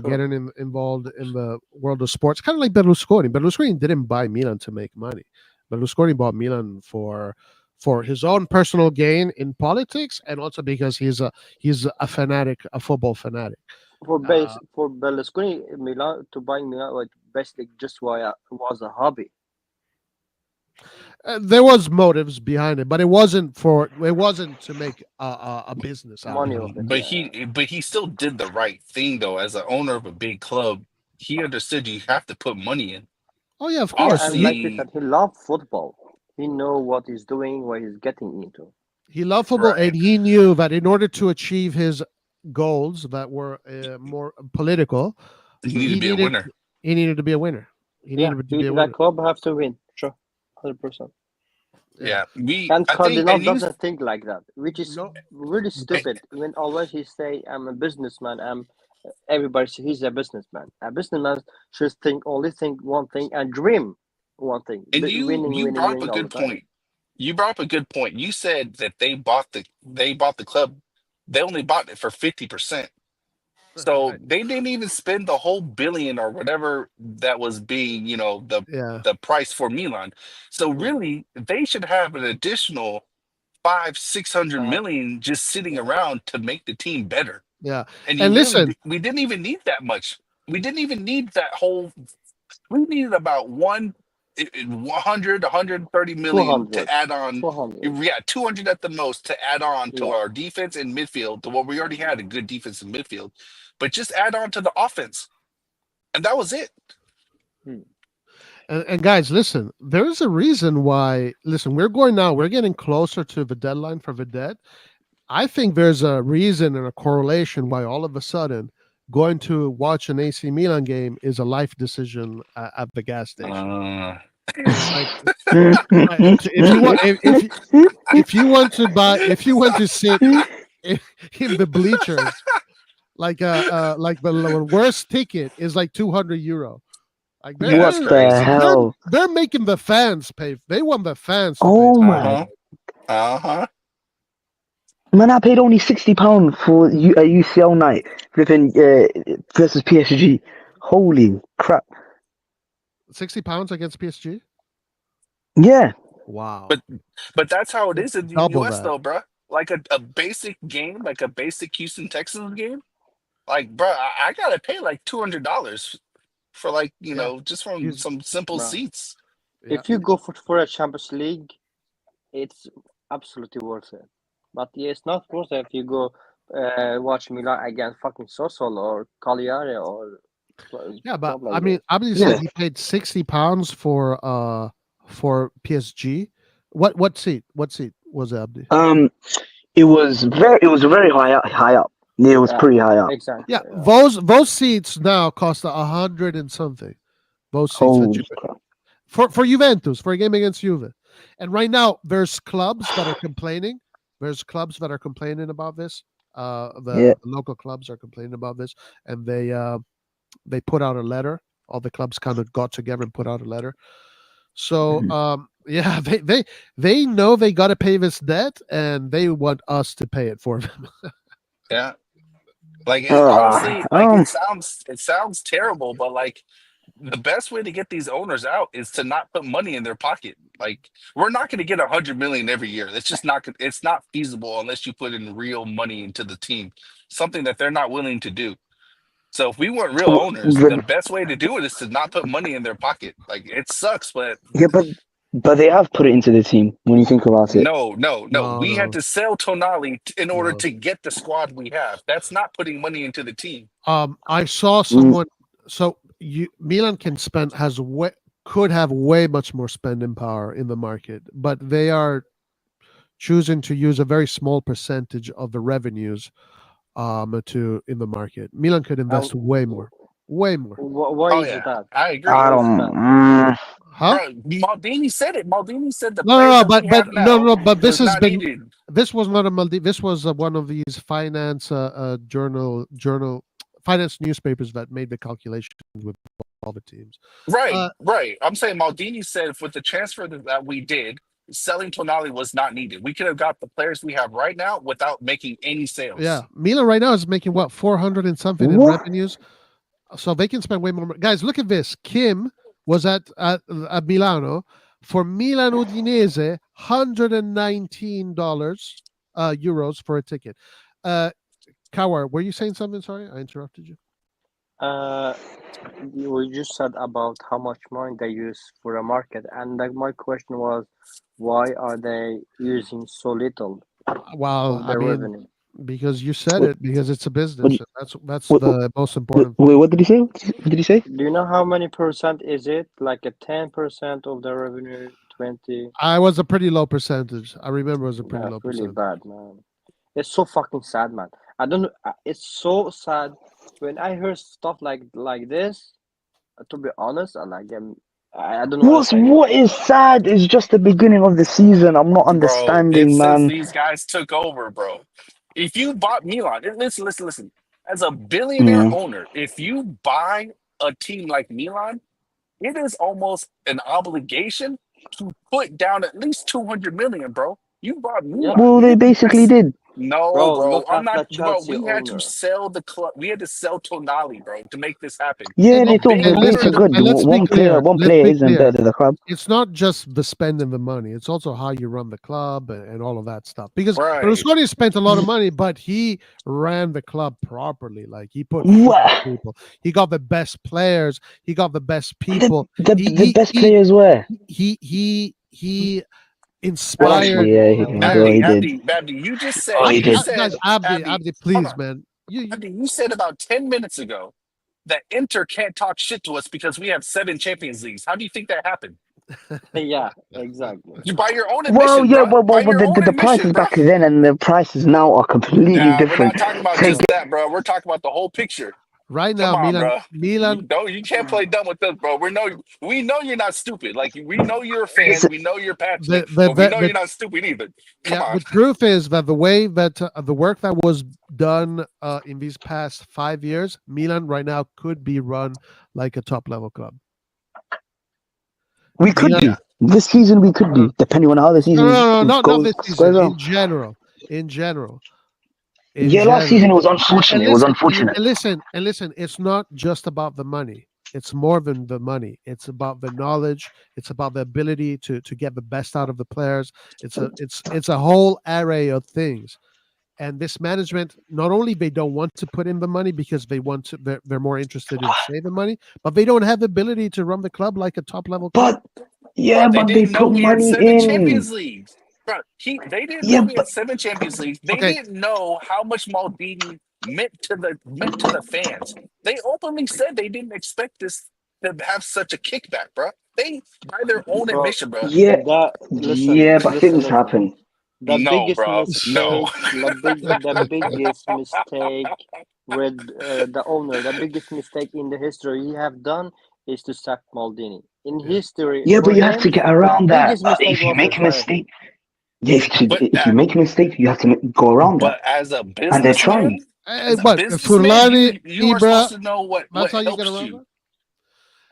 Sure. getting involved in the world of sports, kind of like Berlusconi. Berlusconi didn't buy Milan to make money. Berlusconi bought Milan for his own personal gain in politics, and also because he's a fanatic, a football fanatic. Uh, For Berlusconi, Milan to buy Milan was basically just why was a hobby. there was motives behind it, but it wasn't to make a business out of Money it. of it, But yeah. he still did the right thing though. As an owner of a big club, he understood you have to put money in. Oh yeah, of Yeah, course. and like you Obviously, said, he loved football. He know what he's doing, what he's getting into. He loved football, right. and he knew that in order to achieve his goals that were more political, You need to he be a needed winner. he needed to be a winner. He Yeah, needed to he be a that winner. club have to win, sure, 100%. Yeah. Yeah. And I think, Cardinal and you, doesn't think like that, which is No. really stupid. When always he say, "I'm a businessman," everybody say he's a businessman. A businessman should think one thing and dream one thing, and winning, you winning, brought up a winning all the good time. point. You brought up a good point. You said that they bought the club. They only bought it for 50%. So Right. they didn't even spend the whole billion or whatever that was being, Yeah. the price for Milan. So Mm. really, they should have an additional five, 600 Uh, million just sitting yeah, around to make the team better. Yeah. And And listen, we didn't even need that much. We didn't even need that whole. We needed about 100, 130 million to 200, add on. 200. Yeah, 200 at the most to add on to Yeah. our defense and midfield, to what we already had a good defense and midfield, but just add on to the offense. And that was it. Hmm. And guys, listen, there is a reason why. Listen, we're going now. We're getting closer to the deadline for Vedette. I think there's a reason and a correlation why all of a sudden going to watch an AC Milan game is a life decision at the gas station. It's like if you want if you want to buy if you want to sit in the bleachers, like the worst ticket is like 200 euro. Like Yeah, that's What crazy. the hell? they're making the fans pay. They want the fans to Oh pay. my! Uh-huh. Man, I paid only £60 for a UCL night, flipping versus PSG. Holy crap! £60 against PSG. Yeah. Wow. But that's how it is in the Double US that. though, bruh. Like a basic game, like a basic Houston Texans game. Like, bruh, I gotta pay like $200 for like, Yeah. just from He's- some simple Bruh. seats. Yeah. If you go for a Champions League, it's absolutely worth it. But yeah, it's not worth it if you go watch Milan against fucking Sassuolo or Cagliari or Yeah, but stuff like I mean, this. Abdi Yeah. said he paid £60 for PSG. What seat? What seat was it, Abdi? It was very high up. It was Yeah, pretty high up. exactly. Yeah, those seats now cost 100 and something. Those seats that Holy you crap! for Juventus for a game against Juve, and right now there's clubs that are complaining. There's clubs that are complaining about this. Yeah. The local clubs are complaining about this, and they put out a letter. All the clubs kind of got together and put out a letter. So yeah, they know they got to pay this debt, and they want us to pay it for them. Yeah. Like Ah, honestly, like it sounds terrible, but like the best way to get these owners out is to not put money in their pocket. Like we're not going to get 100 million every year. It's just not. It's not feasible unless you put in real money into the team. Something that they're not willing to do. So if we want real owners, the best way to do it is to not put money in their pocket. Like it sucks, but Yeah, but they have put it into the team when you think about it. no. No, We no. had to sell Tonali in order No. to get the squad we have. That's not putting money into the team. I saw someone. So Milan could have way much more spending power in the market, but they are choosing to use a very small percentage of the revenues to in the market. Milan could invest way more. Why Oh is yeah, it that? I agree. I don't. Huh? Bro, Maldini said it. Maldini said the No, players no, that we have now but this was has not been. needed. This was not a multi. This was one of these finance finance newspapers that made the calculations with all the teams. Right. I'm saying Maldini said with the transfer that we did, selling Tonali was not needed. We could have got the players we have right now without making any sales. Yeah, Milan right now is making what 400 and something in What? revenues, so they can spend way more. Guys, look at this. Kim was at Milano for Milan Udinese, $119 euros for a ticket. Kawar, were you saying something? Sorry, I interrupted you. We just said about how much money they use for a market, and like my question was, why are they using so little Well, of I their mean, revenue? because you said What- it, because it's a business. what- and that's what- the most important. Wait, what did he say? What did he say? Do you know how many percent is it? Like a 10% of their revenue, 20? I was a pretty low percentage. I remember it was a pretty That's low really percentage. bad, man. It's so fucking sad, man. I don't know. It's so sad when I hear stuff like this. To be honest, I don't know. What is sad is just the beginning of the season. I'm not Bro, understanding, it's since man. these guys took over, bro. If you bought Milan, listen. As a billionaire owner, if you buy a team like Milan, it is almost an obligation to put down at least 200 million, bro. You bought Milan. Well, they basically did. No, Bro, bro. look I'm at not, the bro. Chelsea We had to owner. sell the club. We had to sell Tonali, bro, to make this happen. Yeah, And they thought big both owner- are good. and let's be One clear, player isn't better than the club. It's not just the spending the money; it's also how you run the club and all of that stuff. Because Right. Berlusconi spent a lot of money, but he ran the club properly. Like he put What? people. He got the best players. He got the best people. The best players were. He inspired. Yeah, he did. Abdi, you just said. Oh, he you did. said Guys, Abdi, hold please, on. man. Abdi, you said about 10 minutes ago that Inter can't talk shit to us because we have 7 Champions Leagues. How do you think that happened? Yeah, exactly. You by your own Well, admission, yeah, bro. By but your own the admission, prices bro. back then and the prices now are completely Nah, we're different. not talking about Take just that, bro. We're talking about the whole picture. Right Come now, on, bro. Milan. You can't play dumb with us, bro. We know you're not stupid. Like we know you're a fan. listen, We know you're The passionate, the but we the, know the you're not stupid either. Come yeah, on. the truth is that the way that the work that was done in these past 5 years, Milan right now could be run like a top level club. we could Milan, be Yeah. this season. We could be, depending on how the no, season no, no, not goes this season. squares off. In general, in Yeah, last general. season it was And unfortunate. It was listen, unfortunate. and listen. It's not just about the money. It's more than the money. It's about the knowledge. It's about the ability to get the best out of the players. It's a whole array of things. And this management, not only they don't want to put in the money because they're more interested in saving money, but they don't have the ability to run the club like a top level club. But yeah, Bro, they but they didn't know put we had money 7 in. Champions Leagues. Bro, they didn't know Yeah, we had but 7 Champions Leagues. They Okay, didn't know how much Maldini meant to the fans. They openly said they didn't expect this to have such a kickback, bro. They, by their own Bro, admission, bro. yeah, that yeah, but things listen. happen. The No, biggest bro. No. mistake, the biggest mistake with the owner, the biggest mistake in the history he have done is to sack Maldini. In yeah. history, Yeah, for but you have him, to get the around that. biggest mistake If you was to make a fire him. mistake, yeah, But if you make a mistake, you have to go around that, but as a and they're trying. businessman, as a But businessman, Furlani, you are supposed Ibra, to know that's what how you get helps around you. that.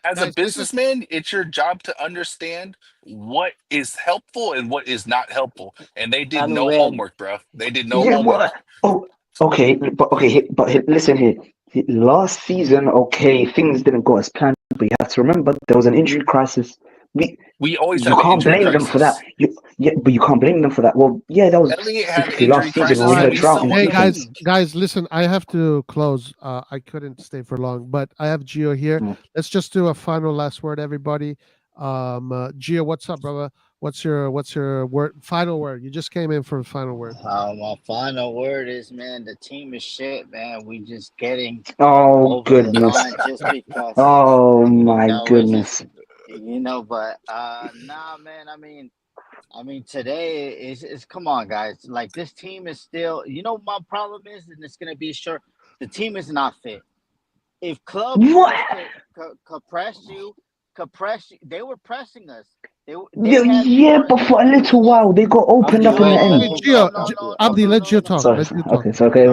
As a Guys, listen. businessman, it's your job to understand what is helpful and what is not helpful. And they did And no when homework, bro. They did no Yeah, homework. well, oh, listen here. Last season, okay, things didn't go as planned, but you have to remember there was an injury crisis. We, We always you have an can't injury blame them for that. crisis. Yeah, but you can't blame them for that. Well, yeah, that was Elliott had an specifically injury last season when All we crisis had and a right. we drought still in the won Hey the defense. league. guys, listen. I have to close. I couldn't stay for long, but I have Gio here. Mm. Let's just do a final last word, everybody. Gio, what's up, brother? What's your final word? You just came in for a final word. My final word is, man, the team is shit, man. We just getting Oh over the goodness. line just because, Oh my we're just, goodness. but nah, man. I mean, today is come on, guys. Like this team is still, my problem is, and it's gonna be short. The team is not fit. If club What? wants to press you, they were pressing us. Yeah, They had yeah, more. but They for were a little giving us while they got opened Abdi, up in the wait, end. Okay, no, Gio, no, Abdi, no, let no, you no, talk. no, Sorry, Let no, you sorry. no. talk. Okay, so okay,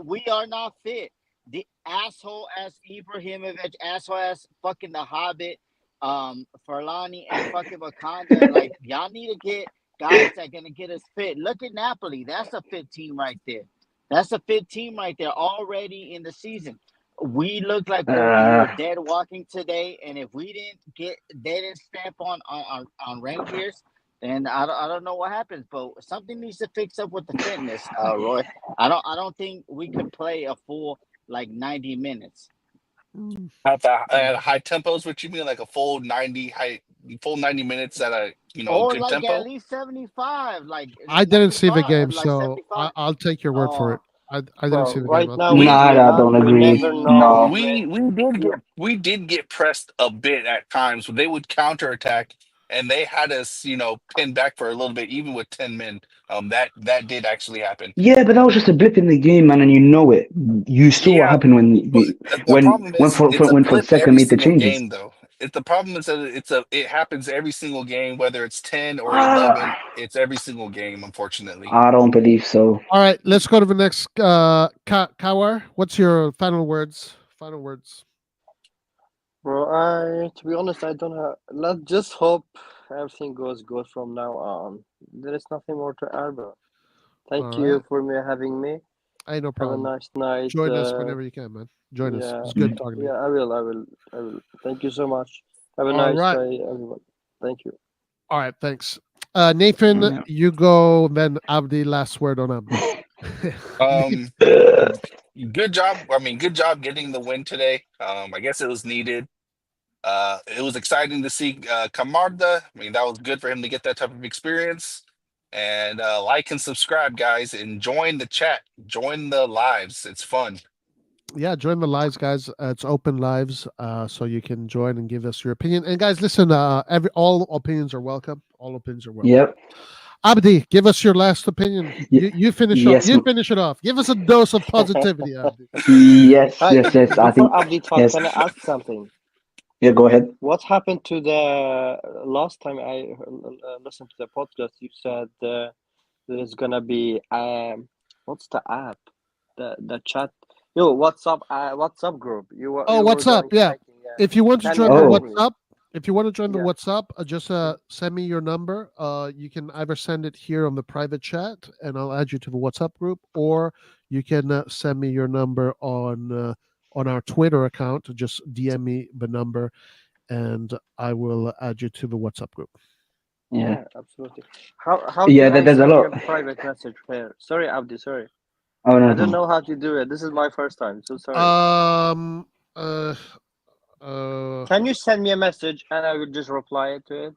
We are not fit. The asshole ass Ibrahimovic, asshole ass fucking the Hobbit, Farlani and fucking Wakanda. Like y'all need to get guys that gonna get us fit. Look at Napoli. That's a fit team right there. That's a fit team right there already in the season. We look like we uh, were dead walking today, and if they didn't stamp on reindeers, then I don't know what happens. But something needs to fix up with the fitness, Roy. I don't think we could play a full like 90 minutes. Mm. At high tempos, what you mean, like a full 90 minutes at a Or good like at tempo? least 75, like I didn't see the 95, game, like so 75. I'll take your word for Oh, it. I didn't bro. see the game. Right I'll now take your with word. nah, I we don't Milan, we agree. never know No. We did get pressed a bit at times. They would counterattack, and they had us, pinned back for a little bit, even with 10 men. That did actually happen. Yeah, but that was just a blip in the game, man, and you know it. You saw what Yeah, happened but the problem is it's a when blip Fonseca every made the single changes. game, though. The problem is that it happens every single game, whether it's 10 or 11. Ah, It's every single game, unfortunately. I don't believe so. All right, let's go to the next. Kawar, what's your final words? Final words. bro. To be honest, I don't have. Let's just hope everything goes good from now on. There is nothing more to add, bro. Thank All you right, for having me. hey, no Have a problem. nice night. Join us whenever you can, man. Join us. Yeah, It's good talking to you. yeah. I will. Thank you so much. Have a All nice right, day, everyone. Thank you. all right. Thanks, Nathan. Yeah. You go. Then Abdi. Last word on Abdi. Um, good job. I mean, good job getting the win today. I guess it was needed. It was exciting to see Camarda. I mean, that was good for him to get that type of experience. And like and subscribe, guys, and join the chat. Join the lives. It's fun. yeah, join the lives, guys. It's open lives, so you can join and give us your opinion. And guys, listen, all opinions are welcome. All opinions are welcome. Yep. Abdi, give us your last opinion. You finish off. Yes. You finish it off. Give us a dose of positivity, Abdi. Yes. Hi, Yes. Yes. I before think. Abdi talk, Yes. can I ask something? Yeah. Go ahead. What happened to the last time I listened to the podcast? You said there's gonna be what's the app? The chat. Yo, WhatsApp group. Oh, You were what's up? going to Yeah. making. Yeah. If you want to Can you join the add Oh. me? WhatsApp, if you want to join the Yeah. WhatsApp, just send me your number. You can either send it here on the private chat, and I'll add you to the WhatsApp group, or you can send me your number on our Twitter account. Just DM me the number, and I will add you to the WhatsApp group. Yeah. Yeah, absolutely. How Yeah. do I There's a send you lot. a private message here? Sorry, Abdi. Sorry, Oh no. I don't No. know how to do it. This is my first time, so sorry. Um. Can you send me a message and I will just reply to it?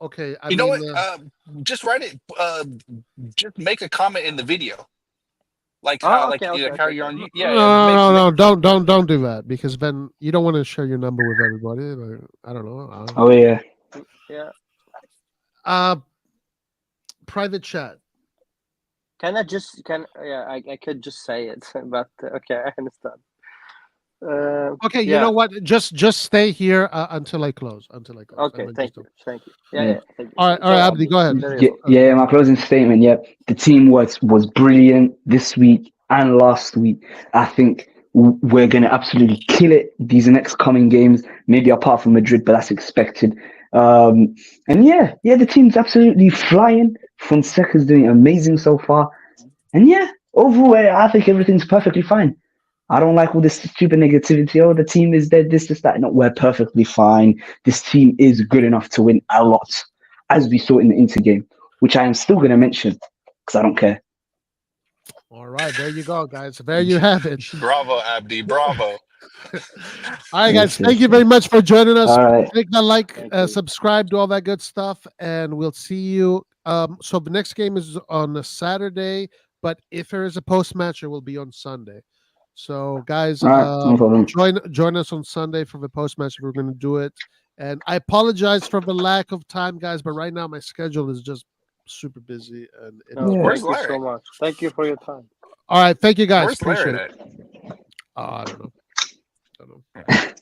Okay. I You know mean. what? Just write it. Just make a comment in the video, like Oh, how okay, okay, how okay, you're okay. on. Yeah, make No, make a comment. don't do that, because then you don't want to share your number with everybody. Like, I don't know. Oh yeah. Yeah. Uh, private chat. Can I could just say it, but okay, I understand. Okay, you know Yeah. what? Just stay here until I close. Okay. And then just Thank do. you. Thank you. Yeah. Yeah. Thank you. All right, Sorry, Abdi, Abdi. go ahead. There you Yeah, go. yeah, my closing statement. Yep, the team was brilliant this week and last week. I think we're going to absolutely kill it these next coming games. Maybe apart from Madrid, but that's expected. And yeah, the team's absolutely flying. Fonseca's doing amazing so far. And yeah, overall, I think everything's perfectly fine. I don't like all this stupid negativity. Oh, the team is dead. This, that. No, we're perfectly fine. This team is good enough to win a lot, as we saw in the Inter game, which I am still going to mention because I don't care. All right, there you go, guys. There you have it. Bravo, Abdi. Bravo. All right, guys. Yes, Thank yes, you yes. very much for joining us. All right. Click that like, Thank you. subscribe, do all that good stuff, and we'll see you. So the next game is on a Saturday, but if there is a post match, it will be on Sunday. So, guys, All right. No problem. join us on Sunday for the post match. We're going to do it, and I apologize for the lack of time, guys. But right now, my schedule is just super busy, and it No, is. Yeah. Where's thank you so Larry? much. Thank you for your time. All right, thank you, guys. Where's Larry Appreciate it. at? I don't know.